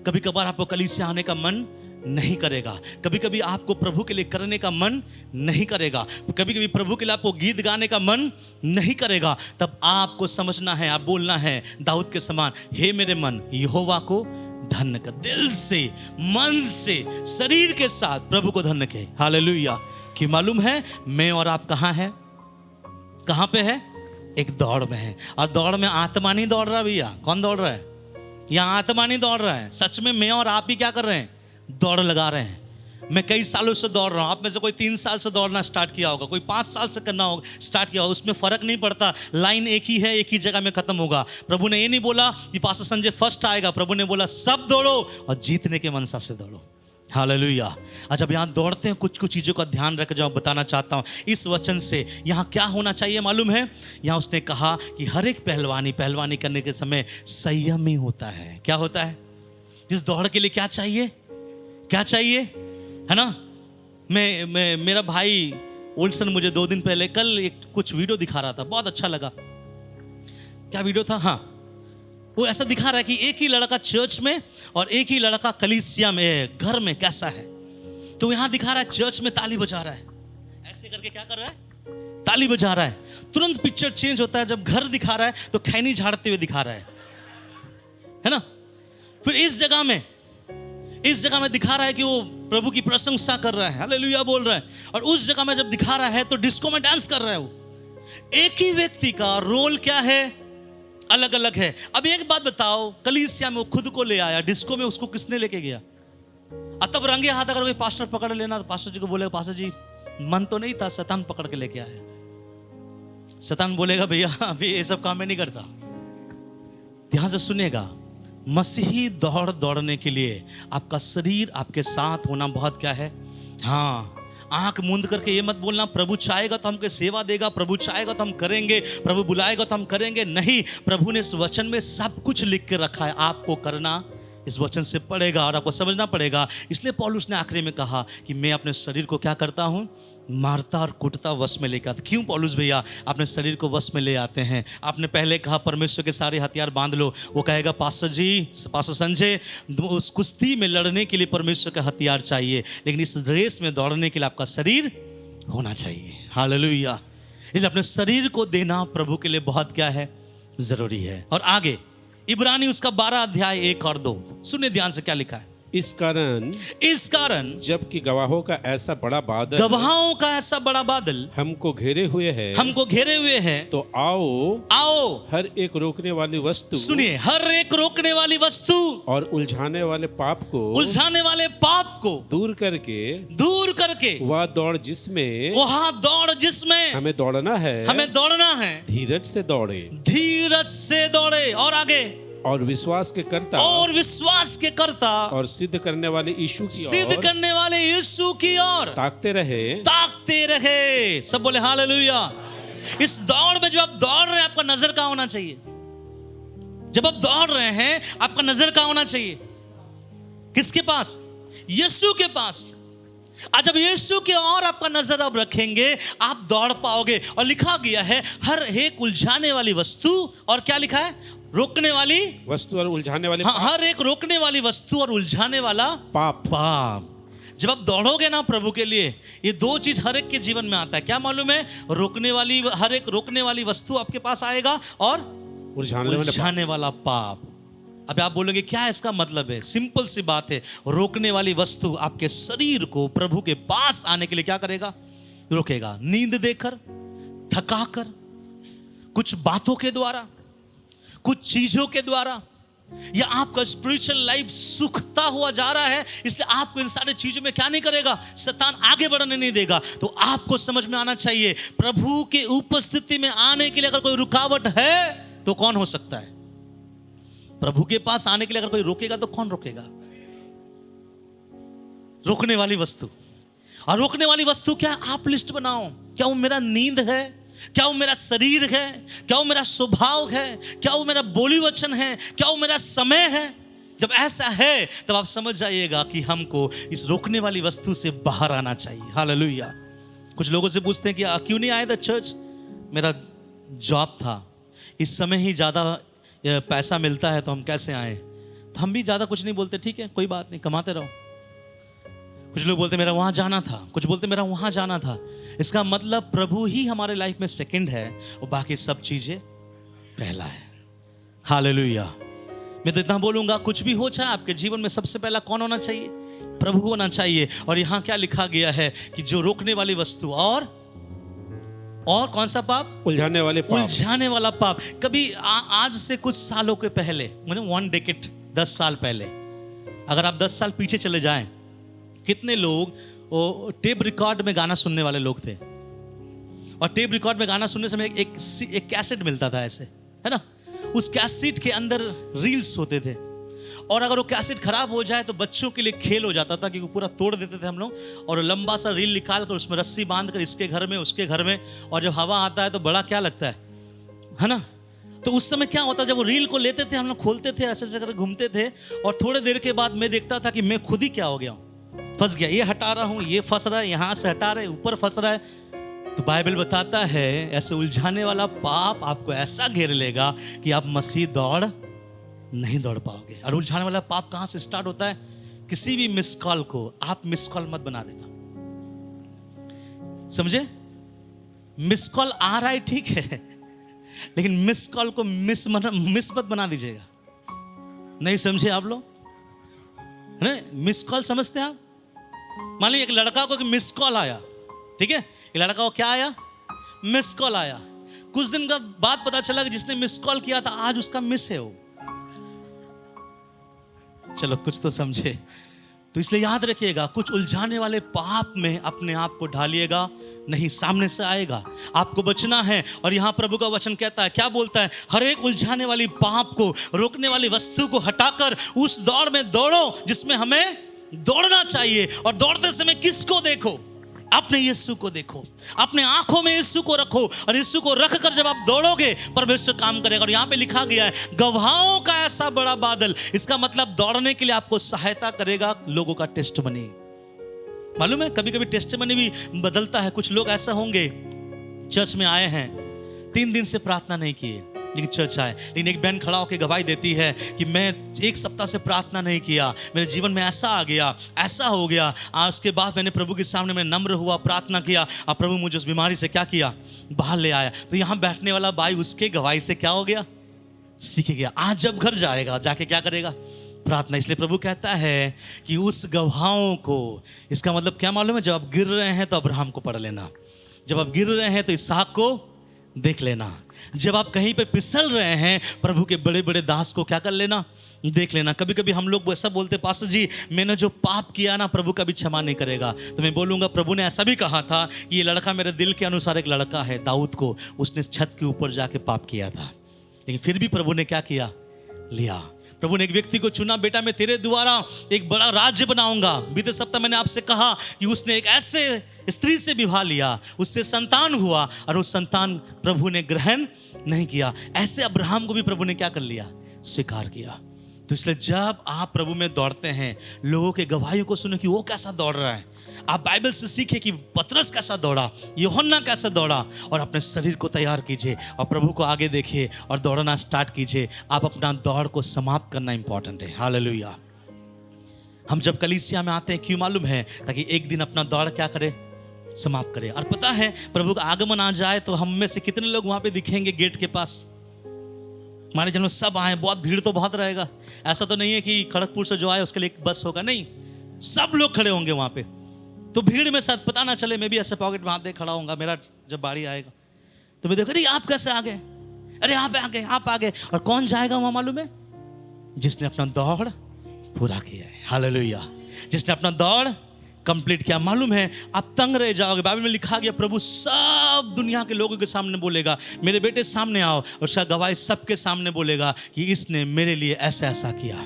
कभी कभार आपको कलीसिया आने का मन नहीं करेगा, कभी कभी आपको प्रभु के लिए करने का मन नहीं करेगा, कभी कभी प्रभु के लिए आपको गीत गाने का मन नहीं करेगा, तब आपको समझना है, आप बोलना है दाऊद के समान, हे मेरे मन यहोवा को धन्य कर। दिल से, मन से, शरीर के साथ प्रभु को धन्य के। हालेलुया। कि मालूम है मैं और आप कहाँ हैं, कहाँ पे है, एक दौड़ में है। और दौड़ में आत्मा नहीं दौड़ रहा भैया, कौन दौड़ रहा है, यहाँ आत्मा नहीं दौड़ रहा है, सच में मैं और आप ही क्या कर रहे हैं, दौड़ लगा रहे हैं। मैं कई सालों से दौड़ रहा हूँ, आप में से कोई 3 साल से दौड़ना स्टार्ट किया होगा, कोई 5 साल से करना होगा स्टार्ट किया होगा, उसमें फर्क नहीं पड़ता, लाइन एक ही है, एक ही जगह में खत्म होगा। प्रभु ने ये नहीं बोला कि पास्टर संजय फर्स्ट आएगा, प्रभु ने बोला सब दौड़ो और जीतने के मनसा से दौड़ो। हालेलुया। आज जब यहाँ दौड़ते हैं कुछ चीज़ों का ध्यान रख जाओ, बताना चाहता हूँ इस वचन से यहाँ क्या होना चाहिए मालूम है। यहाँ उसने कहा कि हर एक पहलवानी करने के समय संयम ही होता है। क्या होता है, जिस दौड़ के लिए क्या चाहिए, क्या चाहिए, है ना। मैं मेरा भाई ओल्सन मुझे 2 दिन पहले कल एक कुछ वीडियो दिखा रहा था, बहुत अच्छा लगा। क्या वीडियो था, हाँ वो ऐसा दिखा रहा है कि एक ही लड़का चर्च में और एक ही लड़का कलीसिया में, घर में कैसा है। तो यहाँ दिखा रहा है चर्च में ताली बजा रहा है, ऐसे करके क्या कर रहा है, ताली बजा रहा है। तुरंत पिक्चर चेंज होता है, जब घर दिखा रहा है तो खैनी झाड़ते हुए दिखा रहा है ना। फिर इस जगह में दिखा रहा है कि वो प्रभु की प्रशंसा कर रहा है, हालेलुया बोल रहा है। और उस जगह में जब दिखा रहा है तो डिस्को में डांस कर रहा है वो। एक ही व्यक्ति का रोल क्या है, अलग अलग है। अब एक बात बताओ, कलीसिया में वो खुद को ले आया, डिस्को में उसको किसने लेके गया। तब रंगे हाथ अगर कोई पास्टर पकड़ लेना तो पास्टर जी को बोलेगा, पास्टर जी मन तो नहीं था, शैतान पकड़ के लेके आया। शैतान बोलेगा भैया अभी ये सब काम में नहीं करता। ध्यान से सुनिएगा, मसीही दौड़ने के लिए आपका शरीर आपके साथ होना बहुत क्या है। हाँ, आंख मूंद करके ये मत बोलना प्रभु चाहेगा तो हमको सेवा देगा, प्रभु चाहेगा तो हम करेंगे, प्रभु बुलाएगा तो हम करेंगे। नहीं, प्रभु ने इस वचन में सब कुछ लिख के रखा है, आपको करना इस वचन से पड़ेगा और आपको समझना पड़ेगा। इसलिए पौलुस ने आखिरी में कहा कि मैं अपने शरीर को क्या करता हूँ, मारता और कुटता वश में लेकर आता। क्यों पौलुस भैया अपने शरीर को वश में ले आते हैं। आपने पहले कहा परमेश्वर के सारे हथियार बांध लो, वो कहेगा पास्टर संजय उस कुश्ती में लड़ने के लिए परमेश्वर का हथियार चाहिए, लेकिन इस रेस में दौड़ने के लिए आपका शरीर होना चाहिए। हालेलुया। इसलिए अपने शरीर को देना प्रभु के लिए बहुत क्या है, जरूरी है। और आगे इब्रानी उसका 12 अध्याय 1 और 2 सुनिए ध्यान से क्या लिखा है। इस कारण जबकि गवाहों का ऐसा बड़ा बादल हमको घेरे हुए है तो आओ हर एक रोकने वाली वस्तु, सुनिए, हर एक रोकने वाली वस्तु और उलझाने वाले पाप को दूर करके वह दौड़ जिसमें हमें दौड़ना है धीरज से दौड़े और आगे और विश्वास के करता और सिद्ध करने वाले यीशु की ओर ताकते रहे। सब बोले हालेलुया। इस दौड़ में जब आप दौड़ रहे हैं आपका नजर कहाँ होना चाहिए, जब आप दौड़ रहे हैं आपका नजर कहाँ होना चाहिए, किसके पास, यीशु के पास। आज जब यीशु के और आपका नजर आप रखेंगे आप दौड़ पाओगे। और लिखा गया है हर एक उलझाने वाली वस्तु और क्या लिखा है, रोकने वाली वस्तु और उलझाने वाले हर एक रोकने वाली वस्तु और उलझाने वाला पाप। जब आप दौड़ोगे ना प्रभु के लिए, ये 2 चीज हर एक के जीवन में आता है। क्या मालूम है, हर एक रोकने वाली वस्तु आपके पास आएगा और उलझाने वाला पाप। अब आप बोलोगे क्या इसका मतलब है, सिंपल सी बात है, रोकने वाली वस्तु आपके शरीर को प्रभु के पास आने के लिए क्या करेगा, रोकेगा। नींद देकर, थकाकर, कुछ बातों के द्वारा, कुछ चीजों के द्वारा, या आपका स्पिरिचुअल लाइफ सूखता हुआ जा रहा है, इसलिए आपको इन सारी चीजों में क्या नहीं करेगा, शैतान आगे बढ़ने नहीं देगा। तो आपको समझ में आना चाहिए प्रभु के उपस्थिति में आने के लिए अगर कोई रुकावट है तो कौन हो सकता है। प्रभु के पास आने के लिए अगर कोई रोकेगा तो कौन रोकेगा, रोकने वाली वस्तु। और रोकने वाली वस्तु क्या, आप लिस्ट बनाओ। क्या वो मेरा नींद है, क्या वो मेरा शरीर है, क्या वो मेरा स्वभाव है, क्या वो मेरा बोली वचन है, क्या वो मेरा समय है? जब ऐसा है तब आप समझ जाइएगा कि हमको इस रोकने वाली वस्तु से बाहर आना चाहिए। हालेलुया। कुछ लोगों से पूछते हैं कि क्यों नहीं आए थे चर्च? मेरा जॉब था, इस समय ही ज़्यादा पैसा मिलता है तो हम कैसे आए? तो हम भी ज़्यादा कुछ नहीं बोलते, ठीक है कोई बात नहीं, कमाते रहो। कुछ लोग बोलते मेरा वहाँ जाना था, कुछ बोलते मेरा वहाँ जाना था। इसका मतलब प्रभु ही हमारे लाइफ में सेकंड है और बाकी सब चीज़ें पहला है। हालेलुया। मैं तो इतना बोलूँगा, कुछ भी हो चाहे आपके जीवन में सबसे पहला कौन होना चाहिए? प्रभु होना चाहिए। और यहाँ क्या लिखा गया है कि जो रोकने वाली वस्तु और कौन सा पाप? उलझाने वाले पाप। उलझाने वाला पाप। कभी आज से कुछ सालों के पहले, मतलब 1 डेकेड 10 साल पहले, अगर आप 10 साल पीछे चले जाएं, कितने लोग वो टेप रिकॉर्ड में गाना सुनने वाले लोग थे। और टेप रिकॉर्ड में गाना सुनने समय एक कैसेट मिलता था ऐसे, है ना? उस कैसेट के अंदर रील्स होते थे और अगर वो कैसेट खराब हो जाए तो बच्चों के लिए खेल हो जाता था, क्योंकि पूरा तोड़ देते थे हम लोग और लंबा सा रील निकाल कर उसमें रस्सी बांध कर इसके घर में उसके घर में, और जब हवा आता है तो बड़ा क्या लगता है ना? तो उस समय क्या होता, जब वो रील को लेते थे हम लोग, खोलते थे, ऐसे ऐसे करके घूमते थे और थोड़े देर के बाद मैं देखता था कि मैं खुद ही क्या हो गया हूँ, फंस गया, ये हटा रहा हूँ, ये फंस रहा है, यहाँ से हटा रहे, ऊपर फंस रहा है। तो बाइबल बताता है ऐसे उलझाने वाला पाप आपको ऐसा घेर लेगा कि आप मसीह दौड़ नहीं दौड़ पाओगे। और उलझाने वाला पाप कहाँ से स्टार्ट होता है? किसी भी मिस कॉल को आप मिस कॉल मत बना देना, समझे? मिस कॉल आ रहा है ठीक है, लेकिन मिस कॉल को मिस मत बना दीजिएगा। नहीं समझे आप लोग? मिस कॉल समझते हैं आप? मान लीजिए एक लड़का को मिस कॉल आया, ठीक है, ये लड़का को क्या आया? मिस कॉल आया। कुछ दिन का बाद पता चला कि जिसने मिस कॉल किया था आज उसका मिस है वो। चलो कुछ तो समझे। तो इसलिए याद रखिएगा, कुछ उलझाने वाले पाप में अपने आप को ढालिएगा नहीं, सामने से आएगा, आपको बचना है। और यहाँ प्रभु का वचन कहता है, क्या बोलता है? हर एक उलझाने वाली पाप को, रोकने वाली वस्तु को हटाकर उस दौड़ में दौड़ो जिसमें हमें दौड़ना चाहिए। और दौड़ते समय किसको देखो? अपने यीशु को देखो, अपने आंखों में यीशु को रखो और यीशु को रखकर जब आप दौड़ोगे परमेश्वर काम करेगा। और यहाँ पे लिखा गया है गवाहों का ऐसा बड़ा बादल, इसका मतलब दौड़ने के लिए आपको सहायता करेगा लोगों का टेस्टिमनी। मालूम है कभी कभी टेस्टिमनी भी बदलता है। कुछ लोग ऐसा होंगे चर्च में आए हैं, 3 दिन से प्रार्थना नहीं किए लेकिन चर्च आए, लेकिन एक बहन खड़ा होकर गवाही देती है कि मैं 1 सप्ताह से प्रार्थना नहीं किया, मेरे जीवन में ऐसा आ गया, ऐसा हो गया। और उसके बाद मैंने प्रभु के सामने मैं नम्र हुआ, प्रार्थना किया और प्रभु मुझे उस बीमारी से क्या किया? बाहर ले आया। तो यहाँ बैठने वाला भाई उसके गवाही से क्या हो गया? सीख गया। आज जब घर जाएगा जाके क्या करेगा? प्रार्थना। इसलिए प्रभु कहता है कि उस गवाहों को, इसका मतलब क्या मालूम है? जब आप गिर रहे हैं तो अब्राहम को पढ़ लेना, जब आप गिर रहे हैं तो इसहाक को देख लेना, जब आप कहीं पे फिसल रहे हैं प्रभु के बड़े बड़े दास को क्या कर लेना? देख लेना। कभी कभी हम लोग ऐसा बोलते, पास्टर जी मैंने जो पाप किया ना प्रभु कभी क्षमा नहीं करेगा। तो मैं बोलूँगा प्रभु ने ऐसा भी कहा था कि ये लड़का मेरे दिल के अनुसार एक लड़का है, दाऊद को उसने छत के ऊपर जाके पाप किया था, लेकिन फिर भी प्रभु ने क्या किया? लिया। प्रभु ने एक व्यक्ति को चुना, बेटा मैं तेरे द्वारा एक बड़ा राज्य बनाऊंगा। बीते सप्ताह मैंने आपसे कहा कि उसने एक ऐसे स्त्री से विवाह लिया, उससे संतान हुआ और उस संतान प्रभु ने ग्रहण नहीं किया। ऐसे अब्राहम को भी प्रभु ने क्या कर लिया? स्वीकार किया। तो इसलिए जब आप प्रभु में दौड़ते हैं, लोगों के गवाहियों को सुनो कि वो कैसा दौड़ रहा है। आप बाइबल से सीखे कि पतरस कैसा दौड़ा, यूहन्ना कैसा दौड़ा, और अपने शरीर को तैयार कीजिए और प्रभु को आगे देखिए और दौड़ना स्टार्ट कीजिए। आप अपना दौड़ को समाप्त करना इंपॉर्टेंट है। हालेलुया। हम जब कलीसिया में आते हैं क्यों मालूम है? ताकि एक दिन अपना दौड़ क्या करे? समाप्त करे। और पता है प्रभु का आगमन आ जाए तो हम में से कितने लोग वहां पे दिखेंगे गेट के पास? हमारे जन्म सब आए, बहुत भीड़ तो बहुत रहेगा। ऐसा तो नहीं है कि खड़गपुर से जो आए उसके लिए एक बस होगा, नहीं, सब लोग खड़े होंगे वहां पे। तो भीड़ में शायद पता ना चले, मैं भी ऐसे पॉकेट में हाथ दे खड़ा होऊंगा, मेरा जब बारी आएगा तो मैं देखो, अरे आप कैसे आ गए, अरे आप आ गए, आप आ गए। और कौन जाएगा वहां मालूम है? जिसने अपना दौड़ पूरा किया है। हालेलुया। जिसने अपना दौड़ कंप्लीट किया। मालूम है आप तंग रह जाओगे। बाइबल में लिखा गया प्रभु सब दुनिया के लोगों के सामने बोलेगा, मेरे बेटे सामने आओ, और उसका गवाही सबके सामने बोलेगा कि इसने मेरे लिए ऐसा ऐसा किया।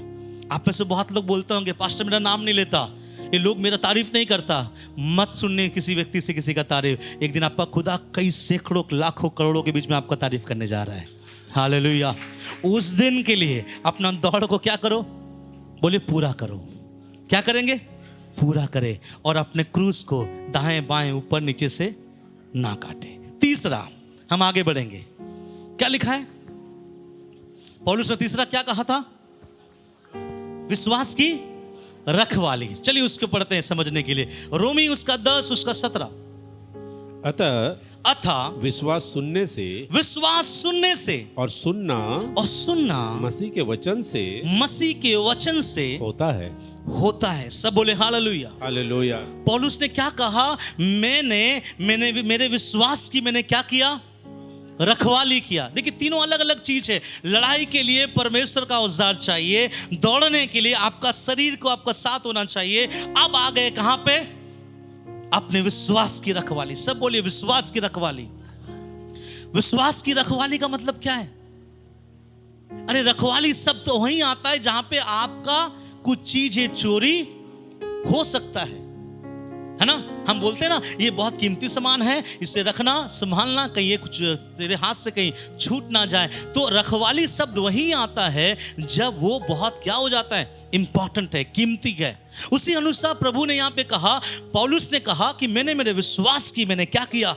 आप में से बहुत लोग बोलते होंगे पास्टर मेरा नाम नहीं लेता, ये लोग मेरा तारीफ नहीं करता, मत सुनने किसी व्यक्ति से किसी का तारीफ। एक दिन आपका खुदा कई सैकड़ों लाखों करोड़ों के बीच में आपका तारीफ करने जा रहा है। हालेलुया। उस दिन के लिए अपना दौड़ को क्या करो, बोले पूरा करो। क्या करेंगे? पूरा करें, और अपने क्रूस को दाएं बाएं ऊपर नीचे से ना काटे। तीसरा, हम आगे बढ़ेंगे, क्या लिखा है पौलुस ने तीसरा क्या कहा था? विश्वास की रखवाली। चलिए उसको पढ़ते हैं समझने के लिए। रोमी उसका 10 उसका 17। अतः विश्वास सुनने से और सुनना मसीह के वचन से होता है। सब बोले हालेलुया। हालेलुया। पौलुस ने क्या कहा? मैंने मेरे विश्वास की मैंने क्या किया? रखवाली किया। देखिए तीनों अलग अलग चीज है। लड़ाई के लिए परमेश्वर का औजार चाहिए, दौड़ने के लिए आपका शरीर को आपका साथ होना चाहिए। अब आ गए कहां पे? अपने विश्वास की रखवाली। सब बोलिए विश्वास की रखवाली। विश्वास की रखवाली का मतलब क्या है? अरे रखवाली शब्द तो वहीं आता है जहां पे आपका कुछ चीजें चोरी हो सकता है ना। हम बोलते हैं ना ये बहुत कीमती सामान है, इसे रखना संभालना, कहीं ये कुछ तेरे हाथ से कहीं छूट ना जाए। तो रखवाली शब्द वहीं आता है जब वो बहुत क्या हो जाता है? इंपॉर्टेंट है, कीमती है। उसी अनुसार प्रभु ने यहाँ पे कहा, पौलुस ने कहा कि मैंने मेरे विश्वास की मैंने क्या किया?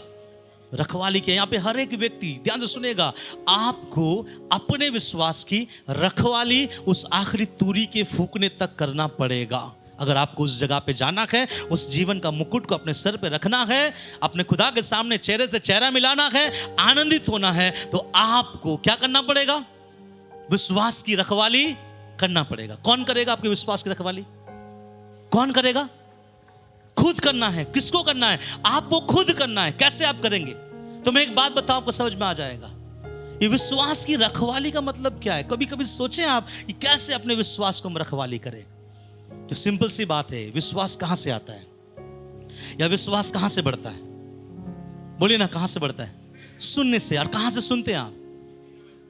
रखवाली किया। यहाँ पे हर एक व्यक्ति ध्यान से सुनेगा, आपको अपने विश्वास की रखवाली उस आखिरी तूरी के फूकने तक करना पड़ेगा। अगर आपको उस जगह पे जाना है, उस जीवन का मुकुट को अपने सर पे रखना है, अपने खुदा के सामने चेहरे से चेहरा मिलाना है, आनंदित होना है, तो आपको क्या करना पड़ेगा? विश्वास की रखवाली करना पड़ेगा। कौन करेगा आपके विश्वास की रखवाली? कौन करेगा? खुद करना है। किसको करना है? आपको खुद करना है। कैसे आप करेंगे? तो मैं एक बात बताऊं, आपको समझ में आ जाएगा। ये विश्वास की रखवाली का मतलब क्या है? कभी कभी सोचें आप कि कैसे अपने विश्वास को हम रखवाली करें। तो सिंपल सी बात है, विश्वास कहां से आता है या विश्वास कहां से बढ़ता है? बोलिए ना, कहां से बढ़ता है? सुनने से। और कहां से सुनते हैं आप?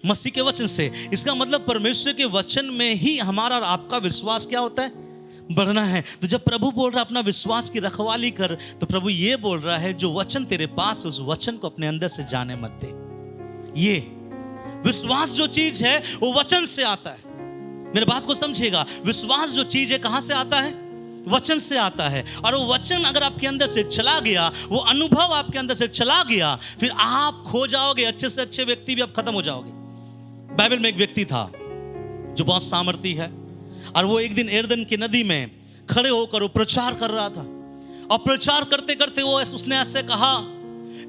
मसीह के वचन से। इसका मतलब परमेश्वर के वचन में ही हमारा और आपका विश्वास क्या होता है? बढ़ना है। तो जब प्रभु बोल रहा है अपना विश्वास की रखवाली कर, तो प्रभु ये बोल रहा है जो वचन तेरे पास है उस वचन को अपने अंदर से जाने मत दे। ये विश्वास जो चीज है वो वचन से आता है। मेरे बात को समझिएगा, विश्वास जो चीज है कहां से आता है? वचन से आता है। और वो वचन अगर आपके अंदर से चला गया, वो अनुभव आपके अंदर से चला गया, फिर आप खो जाओगे। अच्छे से अच्छे व्यक्ति भी आप खत्म हो जाओगे। बाइबल में एक व्यक्ति था जो बहुत सामर्थी है, और वो एक दिन एर्दन की नदी में खड़े होकर वो प्रचार कर रहा था। और प्रचार करते करते उसने ऐसे कहा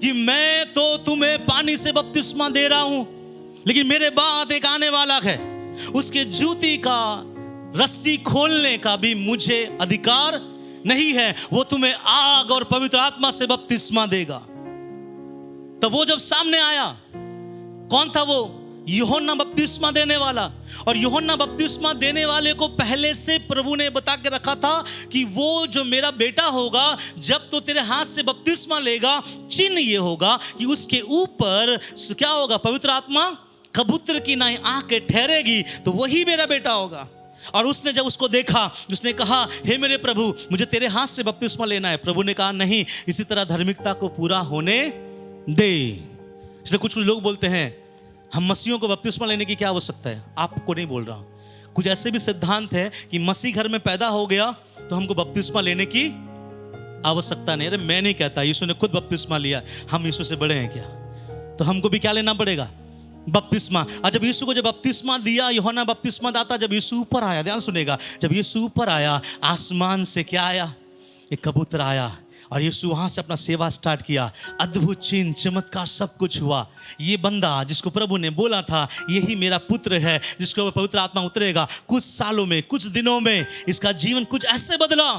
कि मैं तो तुम्हें पानी से बपतिस्मा दे रहा हूं, लेकिन मेरे बाद एक आने वाला है, उसके जूती का रस्सी खोलने का भी मुझे अधिकार नहीं है। वो तुम्हें आग और पवित्र आत्मा से बपतिस्मा देगा। तो वो जब सामने आया, कौन था वो? यूहन्ना बपतिस्मा देने वाला। और यूहन्ना बपतिस्मा देने वाले को पहले से प्रभु ने बता के रखा था कि वो जो मेरा बेटा होगा, जब तो तेरे हाथ से बपतिस्मा लेगा, चिन्ह ये होगा कि उसके ऊपर क्या होगा? पवित्र आत्मा कबूतर की नाई आंखें ठहरेगी, तो वही मेरा बेटा होगा। और उसने जब उसको देखा, उसने कहा, हे मेरे प्रभु, मुझे तेरे हाथ से बपतिस्मा लेना है। प्रभु ने कहा, नहीं, इसी तरह धार्मिकता को पूरा होने दे। इसलिए कुछ लोग बोलते हैं हम मसीहों को बपतिस्मा लेने की क्या आवश्यकता है? आपको नहीं बोल रहा हूं। कुछ ऐसे भी सिद्धांत है कि मसीह घर में पैदा हो गया तो हमको बपतिस्मा लेने की आवश्यकता नहीं। अरे मैं नहीं कहता, यीशु ने खुद बपतिस्मा लिया। हम यीशु से बड़े हैं क्या? तो हमको भी क्या लेना पड़ेगा? बपतिस्मा। और जब यीशु को जब बपतिस्मा दिया, यूहन्ना बपतिस्मा दाता, जब यीशु ऊपर आया, ध्यान सुनेगा, जब यीशु ऊपर आया, आसमान से क्या आया? एक कबूतर आया। और यीशु वहां से अपना सेवा स्टार्ट किया। अद्भुत चिन्ह चमत्कार सब कुछ हुआ। ये बंदा जिसको प्रभु ने बोला था यही मेरा पुत्र है, जिसको पवित्र आत्मा उतरेगा, कुछ सालों में, कुछ दिनों में इसका जीवन कुछ ऐसे बदला।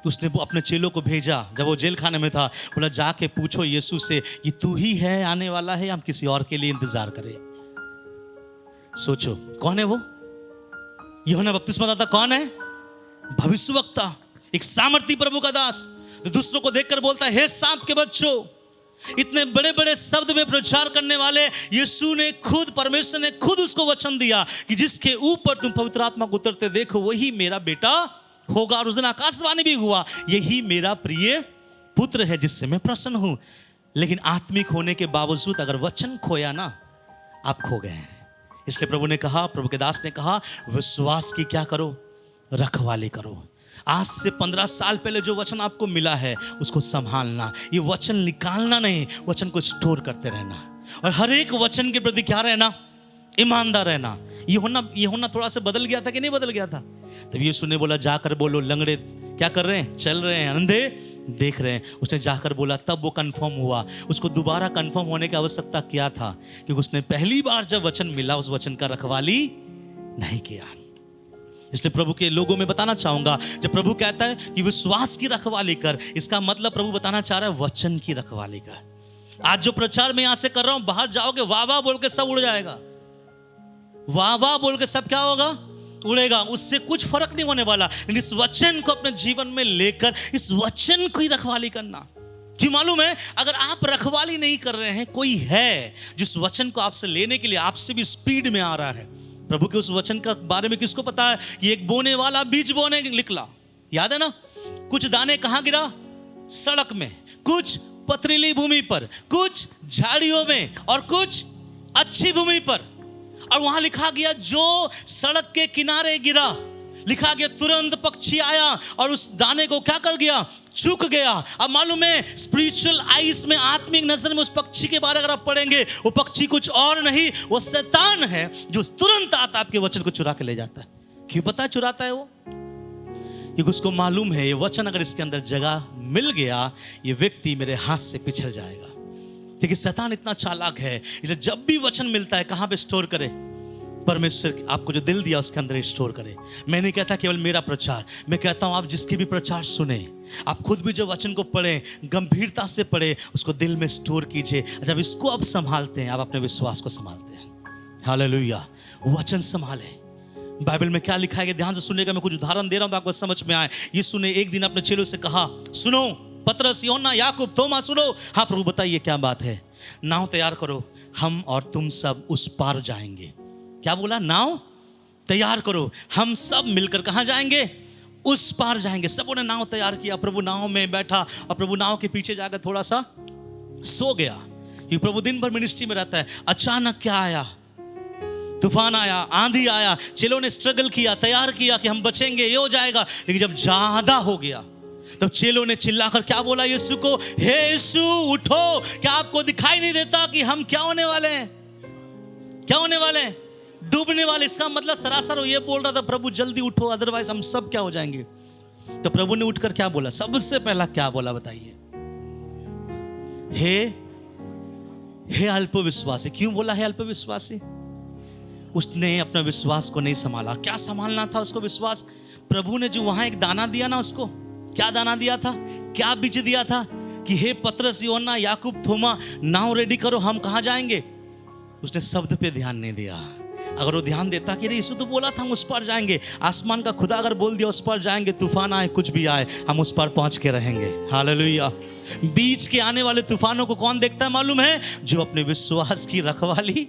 उसने वो अपने चेलों को भेजा, जब वो जेल खाने में था, बोला जाके पूछो यीशु से कि तू ही है आने वाला है, हम किसी और के लिए इंतजार करें। सोचो कौन है वो? यूहन्ना बपतिस्मा दाता कौन है? भविष्यवक्ता, एक सामर्थी प्रभु का दास, तो दूसरों को देखकर बोलता है, हे सांप के बच्चों। इतने बड़े बड़े शब्द में प्रचार करने वाले यीशु ने खुद, परमेश्वर ने खुद उसको वचन दिया कि जिसके ऊपर तुम पवित्र आत्मा को उतरते देखो वही मेरा बेटा होगा और उस दिन आकाशवाणी भी हुआ, यही मेरा प्रिय पुत्र है जिससे मैं प्रसन्न हूं। लेकिन आत्मिक होने के बावजूद अगर वचन खोया ना, आप खो गए हैं। इसलिए प्रभु ने कहा, प्रभु के दास ने कहा, विश्वास की क्या करो, रखवाली करो। आज से 15 साल पहले जो वचन आपको मिला है उसको संभालना, ये वचन निकालना नहीं, वचन को स्टोर करते रहना और हर एक वचन के प्रति क्या रहना, ईमानदार रहना। ये होना थोड़ा सा बदल गया था कि नहीं बदल गया था? तब यीशु ने बोला जाकर बोलो, लंगड़े क्या कर रहे हैं, चल रहे हैं, अंधे देख रहे हैं। उसने जाकर बोला, तब वो कंफर्म हुआ। उसको दोबारा कंफर्म होने की आवश्यकता क्या था? क्योंकि उसने पहली बार जब वचन मिला उस वचन का रखवाली नहीं किया। इसलिए प्रभु के लोगों में बताना चाहूंगा, जब प्रभु कहता है कि विश्वास की रखवाली कर, इसका मतलब प्रभु बताना चाह रहा है वचन की रखवाली कर। आज जो प्रचार मैं यहां से कर रहा हूं, बाहर जाओगे वाह वाह बोल के सब उड़ जाएगा, वाह वाह बोल के सब क्या होगा, उड़ेगा, उससे कुछ फर्क नहीं होने वाला। लेकिन इस वचन को अपने जीवन में लेकर इस वचन को ही रखवाली करना। क्यों मालूम है, अगर आप रखवाली नहीं कर रहे हैं, कोई है जिस वचन को आपसे लेने के लिए आपसे भी स्पीड में आ रहा है। प्रभु के उस वचन का बारे में किसको पता है कि एक बोने वाला बीज बोने निकला, याद है ना? कुछ दाने कहां गिरा, सड़क में, कुछ पथरीली भूमि पर, कुछ झाड़ियों में और कुछ अच्छी भूमि पर। और वहां लिखा गया जो सड़क के किनारे गिरा, लिखा गया तुरंत पक्षी आया और उस दाने को क्या कर गया, चूक गया। अब मालूम है स्पिरिचुअल आईज में, आत्मिक नजर में उस पक्षी के बारे में अगर आप पढ़ेंगे, वो पक्षी कुछ और नहीं, वो शैतान है जो तुरंत आता आपके वचन को चुरा के ले जाता है। क्यों पता है चुराता है वो? क्योंकि उसको मालूम है ये वचन अगर इसके अंदर जगह मिल गया, ये व्यक्ति मेरे हाथ से पिछल जाएगा। देखिए शैतान इतना चालाक है, इसलिए जब भी वचन मिलता है कहां पे स्टोर करे, परमेश्वर आपको जो दिल दिया उसके अंदर स्टोर करे। मैं नहीं कहता केवल मेरा प्रचार, मैं कहता हूं आप जिसके भी प्रचार सुने, आप खुद भी जो वचन को पढ़ें, गंभीरता से पढ़े, उसको दिल में स्टोर कीजिए। जब इसको आप संभालते हैं, आप अपने विश्वास को संभालते हैं। हालेलुया, वचन संभाले। बाइबल में क्या लिखा है, ध्यान से सुनेगा, मैं कुछ उदाहरण दे रहा हूं तो आपको समझ में आए। यीशु ने एक दिन अपने चेलों से कहा, सुनो, पतरस, यूहन्ना, याकूब, थोमा, सुनो। हाँ प्रभु बताइए क्या बात है? नाव तैयार करो, हम और तुम सब उस पार जाएंगे। क्या बोला? नाव तैयार करो, हम सब मिलकर कहां जाएंगे? उस पार जाएंगे। सबों ने नाव तैयार किया, प्रभु नाव में बैठा और प्रभु नाव के पीछे जाकर थोड़ा सा सो गया, क्योंकि प्रभु दिन भर मिनिस्ट्री में रहता है। अचानक क्या आया? तूफान आया, आंधी आया। चेलों ने स्ट्रगल किया, तैयार किया कि हम बचेंगे, ये हो जाएगा। लेकिन जब ज्यादा हो गया तब चेलों ने चिल्लाकर क्या बोला यीशु को, हे यीशु उठो, क्या आपको दिखाई नहीं देता कि हम क्या होने वाले हैं? क्या होने वाले हैं? डूबने वाले। इसका मतलब सरासर वो ये बोल रहा था, प्रभु जल्दी उठो, अदरवाइज हम सब क्या हो जाएंगे। तो प्रभु ने उठकर क्या बोला? सबसे पहला क्या बोला बताइए? हे अल्पविश्वासी। क्यों बोला हे अल्पविश्वासी? उसने अपना विश्वास को नहीं संभाला। क्या संभालना था उसको? विश्वास। प्रभु ने जो वहां एक दाना दिया ना, उसको क्या दाना दिया था, क्या बीज दिया था कि हे पतरस, यूहन्ना, याकूब, थोमा, नाव रेडी करो, हम कहां जाएंगे। उसने शब्द पे ध्यान नहीं दिया। अगर वो ध्यान देता कि यीशु तो बोला था हम उस पार जाएंगे, आसमान का खुदा अगर बोल दिया उस पार जाएंगे, तूफान आए कुछ भी आए, हम उस पार पहुंच के रहेंगे। हालेलुया। बीच के आने वाले तूफानों को कौन देखता है मालूम है? जो अपने विश्वास की रखवाली।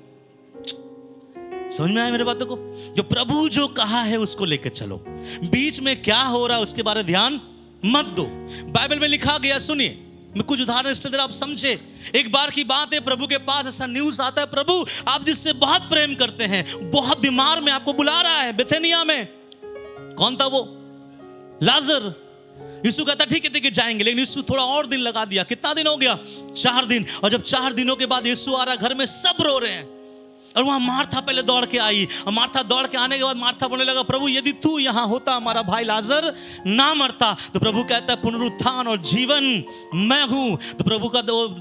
समझ में आया मेरे बातों को? जो प्रभु जो कहा है उसको लेकर चलो। बीच में क्या हो रहा है उसके बारे में ध्यान मत दो। बाइबल में लिखा गया, सुनिए, मैं कुछ उदाहरण इसलिए दे रहा, आप समझे। एक बार की बात है, प्रभु के पास ऐसा न्यूज़ आता है, प्रभु आप जिससे बहुत प्रेम करते हैं बहुत बीमार में आपको बुला रहा है बेथेनिया में। कौन था वो? लाजर। यीशु कहता ठीक है जाएंगे, लेकिन यीशु थोड़ा और दिन लगा दिया। कितना दिन हो गया? 4 दिन। और जब 4 दिनों के बाद यीशु आ रहा, घर में सब रो रहे हैं और वहां मार्था पहले दौड़ के आई। और मार्था दौड़ के आने के बाद मार्था बोलने लगा, प्रभु यदि तू यहां होता हमारा भाई लाजर ना मरता। तो प्रभु कहता है पुनरुत्थान और जीवन मैं हूं। तो प्रभु का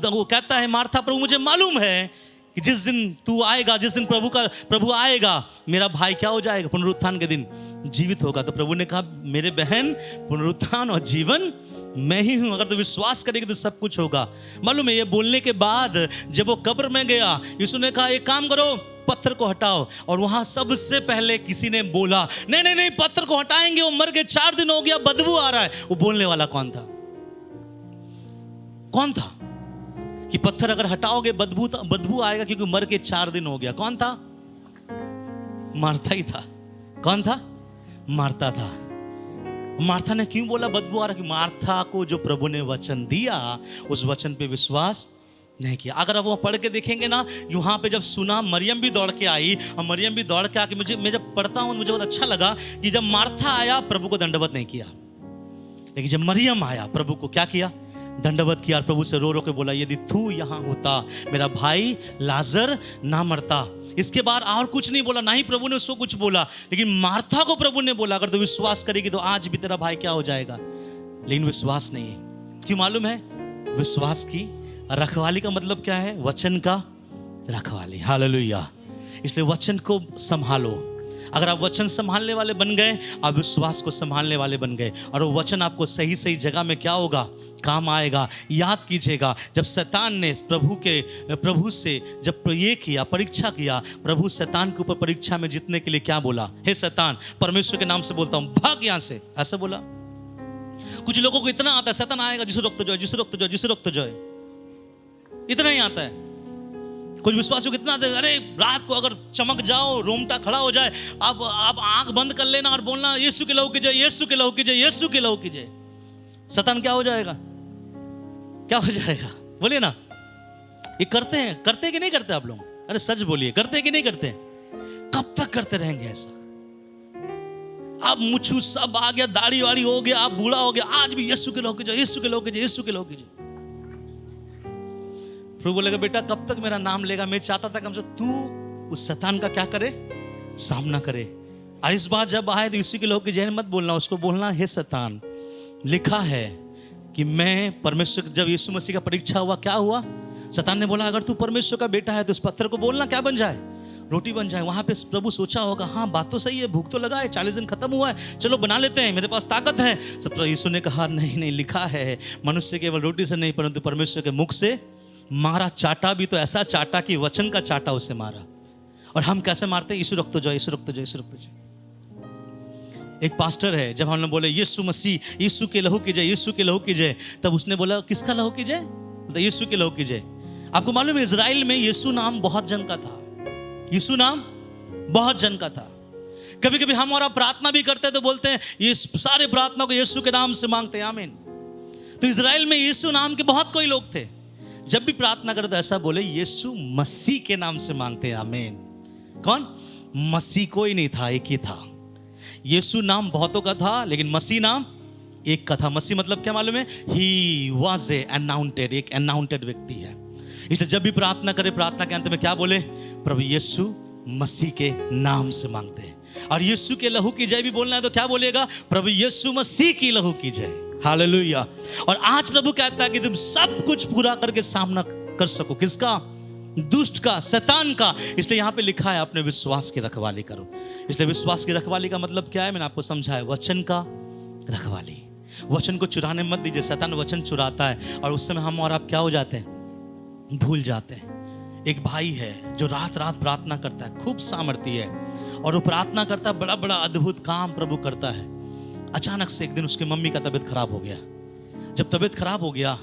वो कहता है, मार्था प्रभु मुझे मालूम है कि जिस दिन तू आएगा, जिस दिन प्रभु आएगा, मेरा भाई क्या हो जाएगा? पुनरुत्थान के दिन जीवित होगा। तो प्रभु ने कहा, मेरे बहन, पुनरुत्थान और जीवन मैं ही हूं, अगर तो विश्वास करेगी तो सब कुछ होगा। मालूम है ये बोलने के बाद जब वो कब्र में गया, यीशु ने कहा एक काम करो, पत्थर को हटाओ। और वहां सबसे पहले किसी ने बोला, नहीं पत्थर को हटाएंगे, वो मर गए, 4 दिन हो गया, बदबू आ रहा है। वो बोलने वाला कौन था? कौन था कि पत्थर अगर हटाओगे बदबू आएगा क्योंकि मर के 4 दिन हो गया? कौन था? मार्था ही था। कौन था? मार्था था। मार्था ने क्यों बोला बदबू आ रहा? कि मार्था को जो प्रभु ने वचन दिया उस वचन पे विश्वास नहीं किया। अगर आप वो पढ़ के देखेंगे ना, यहाँ पे जब सुना, मरियम भी दौड़ के आई, और मरियम भी दौड़ के आके, मैं जब पढ़ता हूँ मुझे बहुत अच्छा लगा कि जब मार्था आया प्रभु को दंडवत नहीं किया, लेकिन जब मरियम आया प्रभु को क्या किया? दंडवत किया। और प्रभु से रो रो के बोला, यदि तू यहाँ होता मेरा भाई लाजर ना मरता। इसके बाद और कुछ नहीं बोला, ना ही प्रभु ने उसको कुछ बोला, लेकिन मार्था को प्रभु ने बोला, अगर तू विश्वास करेगी तो आज भी तेरा भाई क्या हो जाएगा। लेकिन विश्वास नहीं है। क्यों मालूम है? विश्वास की रखवाली का मतलब क्या है? वचन का रखवाली। हालेलुया। इसलिए वचन को संभालो। अगर आप वचन संभालने वाले बन गए, आप विश्वास को संभालने वाले बन गए, और वो वचन आपको सही सही जगह में क्या होगा? काम आएगा। याद कीजिएगा, जब शैतान ने प्रभु से जब ये किया, परीक्षा किया, प्रभु शैतान के ऊपर परीक्षा में जीतने के लिए क्या बोला? हे शैतान, परमेश्वर के नाम से बोलता हूं, भाग यहां से, ऐसा बोला। कुछ लोगों को इतना आता है, शैतान आएगा, जिसु रक्त जो, जिसु रक्त जो, जिसु रक्त जो, इतना ही आता है। कुछ विश्वासियों को इतना आता है, अरे रात को अगर चमक जाओ, रोमटा खड़ा हो जाए, अब आंख बंद कर लेना और बोलना, यीशु के लहू की जय, यीशु के लहू की जय, यीशु के लहू की जय। शैतान क्या हो जाएगा? क्या हो जाएगा? बोलिए ना। ये करते हैं कि नहीं करते आप लोग? अरे सच बोलिए, करते हैं कि नहीं करते? कब तक करते रहेंगे ऐसा? आप मुच्छू सब आ गया, दाढ़ी वाड़ी हो गया, आप बूढ़ा हो गया, आज भी यीशु के लहू की जय, यीशु के लहू की जय, यीशु के लहू की जय। प्रभु बोलेगा, बेटा कब तक मेरा नाम लेगा? मैं चाहता था कम से तू उस शैतान का क्या करे? सामना करे। और इस बार जब आए तो यीशु के लहू की जय मत बोलना, उसको बोलना, हे शैतान, लिखा है कि मैं परमेश्वर। जब यीशु मसीह का परीक्षा हुआ, क्या हुआ? शैतान ने बोला, अगर तू परमेश्वर का बेटा है तो इस पत्थर को बोलना क्या बन जाए? रोटी बन जाए। वहां पे प्रभु सोचा होगा, हाँ बात तो सही है, भूख तो लगा है, 40 दिन खत्म हुआ है, चलो बना लेते हैं, मेरे पास ताकत है। सब यीशु ने कहा, नहीं नहीं, लिखा है मनुष्य केवल रोटी से नहीं परंतु परमेश्वर के मुख से मारा। चाटा भी तो ऐसा चाटा कि वचन का चाटा उसे मारा। और हम कैसे मारते हैं? यीशु रक्त जो, यीशु रक्त जो, यीशु रक्त जो। एक पास्टर है, जब हमने बोले यीशु मसीह, यीशु के लहू की जय, यीशु के लहू की जय, तब उसने बोला, किसका लहू की जय? यीशु के लहू की जय। आपको मालूम है इजराइल में यीशु नाम बहुत जन का था। यीशु नाम बहुत जन का था। कभी कभी हम और आप प्रार्थना भी करते हैं तो बोलते हैं ये सारे प्रार्थना को यीशु के नाम से मांगते हैं, आमीन। तो इजराइल में यीशु नाम के बहुत कोई लोग थे। जब भी प्रार्थना करते तो ऐसा बोले, यीशु मसीह के नाम से मांगते हैं, आमीन। कौन? मसीह कोई नहीं था, एक ही था। यीशु नाम बहुतों का था, लेकिन मसीह नाम एक का था। मसीह मतलब क्या मालूम है? ही वॉज ए अनाउंटेड, एक अनाउंटेड व्यक्ति है। इसलिए जब भी प्रार्थना करे, प्रार्थना के अंत में क्या बोले? प्रभु यीशु मसीह के नाम से मांगते हैं। और यीशु के लहू की जय भी बोलना है तो क्या बोलेगा? प्रभु यीशु मसीह की लहू की जय। हालेलुया। और आज प्रभु कहता है कि तुम सब कुछ पूरा करके सामना कर सको। किसका? दुष्ट का, शैतान का। इसलिए यहाँ पे लिखा है, अपने विश्वास की रखवाली करो। इसलिए विश्वास की रखवाली का मतलब क्या है? मैंने आपको समझाया, वचन का रखवाली। वचन को चुराने मत दीजिए। शैतान वचन चुराता है और उस समय हम और आप क्या हो जाते हैं? भूल जाते हैं। एक भाई है जो रात रात प्रार्थना करता है, खूब सामर्थ्य है, और वो प्रार्थना करता है, बड़ा बड़ा अद्भुत काम प्रभु करता है। अचानक से एक दिन उसके मम्मी का तबीयत खराब हो गया। जब तबीयत खराब हो गया,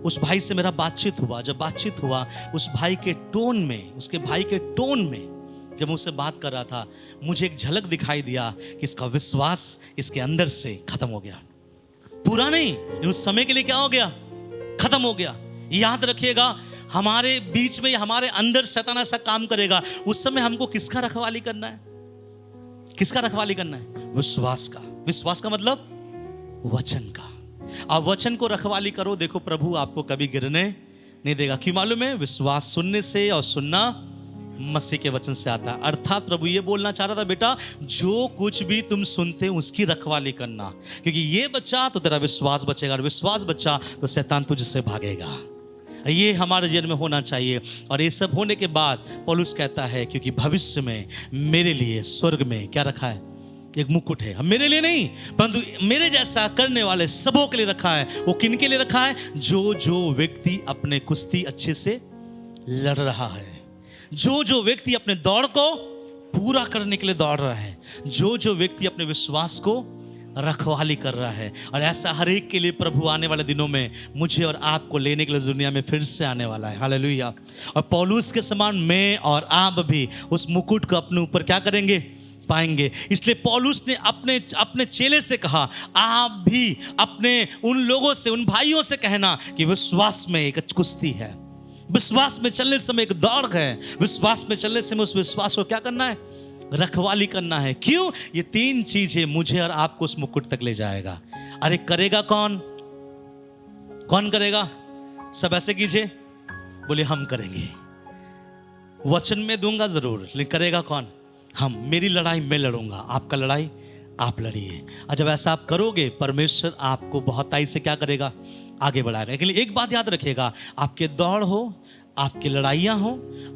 उस भाई से मेरा बातचीत हुआ। जब बातचीत हुआ, उस भाई के टोन में, उसके भाई के टोन में जब मुझसे बात कर रहा था, मुझे एक झलक दिखाई दिया कि इसका विश्वास इसके अंदर से खत्म हो गया। पूरा नहीं, उस समय के लिए क्या हो गया? खत्म हो गया। याद रखिएगा, हमारे बीच में, हमारे अंदर शैतान ऐसा काम करेगा, उस समय हमको किसका रखवाली करना है? किसका रखवाली करना है? विश्वास का। विश्वास का मतलब वचन का। आप वचन को रखवाली करो, देखो प्रभु आपको कभी गिरने नहीं देगा। क्यों मालूम है? विश्वास सुनने से, और सुनना मसीह के वचन से आता है। अर्थात प्रभु ये बोलना चाह रहा था, बेटा जो कुछ भी तुम सुनते हो उसकी रखवाली करना, क्योंकि ये बच्चा तो तेरा विश्वास बचेगा, और विश्वास बच्चा तो शैतान तुझसे भागेगा। ये हमारे जीवन में होना चाहिए। और ये सब होने के बाद पौलुस कहता है, क्योंकि भविष्य में मेरे लिए स्वर्ग में क्या रखा है? एक मुकुट है। मेरे लिए नहीं, परंतु मेरे जैसा करने वाले सबों के लिए रखा है। वो किन के लिए रखा है? जो जो व्यक्ति अपने कुश्ती अच्छे से लड़ रहा है, जो जो व्यक्ति अपने दौड़ को पूरा करने के लिए दौड़ रहा है, जो जो व्यक्ति अपने विश्वास को रखवाली कर रहा है। और ऐसा हर एक के लिए प्रभु आने वाले दिनों में मुझे और आपको लेने के लिए दुनिया में फिर से आने वाला है। हालेलुया। और पौलुस के समान मैं और आप भी उस मुकुट को अपने ऊपर क्या करेंगे? पाएंगे। इसलिए पौलुस ने अपने चेले से कहा, आप भी अपने उन लोगों से, उन भाइयों से कहना कि विश्वास में एक कुश्ती है, विश्वास में चलने समय एक दौड़ है, विश्वास में चलने समय उस विश्वास को क्या करना है, रखवाली करना है। क्यों? ये 3 चीजें मुझे और आपको उस मुकुट तक ले जाएगा। अरे करेगा कौन? कौन करेगा? सब ऐसे कीजिए, बोले हम करेंगे। वचन में दूंगा जरूर, लेकिन करेगा कौन? हम। मेरी लड़ाई मैं लड़ूंगा, आपका लड़ाई आप लड़िए। और जब ऐसा आप करोगे, परमेश्वर आपको बहुत ताई से क्या करेगा, आगे बढ़ाएगा। लेकिन एक बात याद रखिएगा, आपके दौड़ हो, आपकी लड़ाइयाँ हो,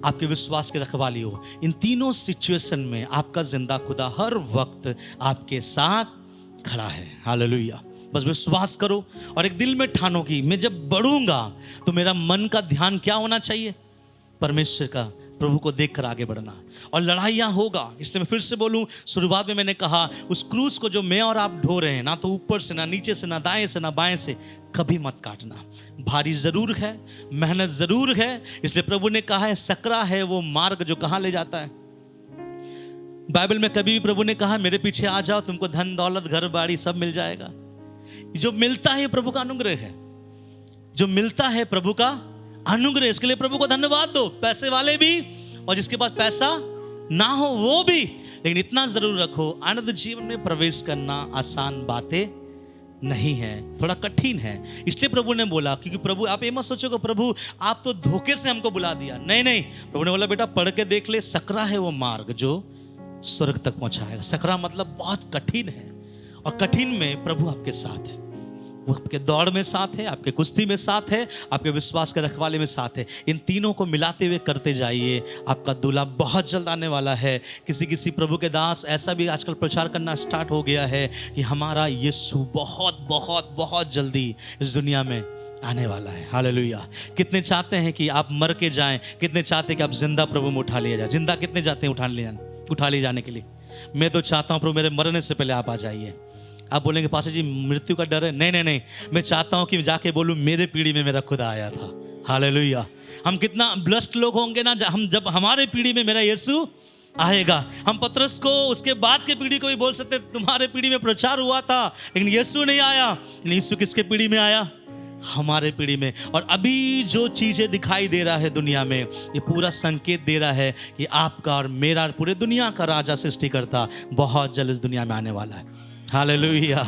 आपके विश्वास की रखवाली हो, इन तीनों सिचुएशन में आपका जिंदा खुदा हर वक्त आपके साथ खड़ा है। हालेलुया। बस विश्वास करो और एक दिल में ठानो कि मैं जब बढ़ूंगा तो मेरा मन का ध्यान क्या होना चाहिए, परमेश्वर का, प्रभु को देखकर आगे बढ़ना। और लड़ाइयाँ होगा। इसलिए मैं फिर से बोलूं, शुरुआत में मैंने कहा, उस क्रूस को जो मैं और आप ढो रहे हैं, ना तो ऊपर से, ना नीचे से, ना दाएं से, ना बाएं से, कभी मत काटना। भारी जरूर है, मेहनत जरूर है। इसलिए प्रभु ने कहा है, सकरा है वो मार्ग जो कहाँ ले जाता है। बाइबल में कभी भी प्रभु ने कहा मेरे पीछे आ जाओ, तुमको धन दौलत घर बाड़ी सब मिल जाएगा। जो मिलता है प्रभु का अनुग्रह है, जो मिलता है प्रभु का अनुग्रह। इसके लिए प्रभु को धन्यवाद दो। पैसे वाले भी और जिसके पास पैसा ना हो वो भी, लेकिन इतना जरूर रखो, आनंद जीवन में प्रवेश करना आसान बातें नहीं है, थोड़ा कठिन है। इसलिए प्रभु ने बोला, क्योंकि प्रभु, आप ये मत सोचोगे प्रभु आप तो धोखे से हमको बुला दिया, नहीं नहीं। प्रभु ने बोला बेटा पढ़ के देख ले, सकरा है वो मार्ग जो स्वर्ग तक पहुंचाएगा। सकरा मतलब बहुत कठिन है, और कठिन में प्रभु आपके साथ है। वो आपके दौड़ में साथ है, आपके कुश्ती में साथ है, आपके विश्वास के रखवाले में साथ है। इन तीनों को मिलाते हुए करते जाइए। आपका दूल्हा बहुत जल्द आने वाला है। किसी प्रभु के दास ऐसा भी आजकल प्रचार करना स्टार्ट हो गया है कि हमारा यीशु बहुत बहुत बहुत जल्दी इस दुनिया में आने वाला है। हालेलुया। कितने चाहते हैं कि आप मर के जाएं? कितने चाहते हैं कि आप जिंदा प्रभु में उठा लिया जाए? जिंदा कितने चाहते हैं उठा लिए जाने के लिए? मैं तो चाहता हूँ प्रभु मेरे मरने से पहले आप आ जाइए। आप बोलेंगे पास्टर जी मृत्यु का डर है। नहीं नहीं नहीं, मैं चाहता हूं कि जाके बोलूं मेरे पीढ़ी में मेरा खुदा आया था। हालेलुया। हम कितना ब्लेस्ड लोग होंगे ना, हम जब हमारे पीढ़ी में मेरा यीशु आएगा। हम पतरस को उसके बाद के पीढ़ी को भी बोल सकते तुम्हारे पीढ़ी में प्रचार हुआ था लेकिन यीशु नहीं आया। लेकिन यीशु किसके पीढ़ी में आया? हमारे पीढ़ी में। और अभी जो चीजें दिखाई दे रहा है दुनिया में, ये पूरा संकेत दे रहा है कि आपका और मेरा, पूरे दुनिया का राजा सृष्टिकर्ता बहुत जल्द इस दुनिया में आने वाला है। हालेलुया।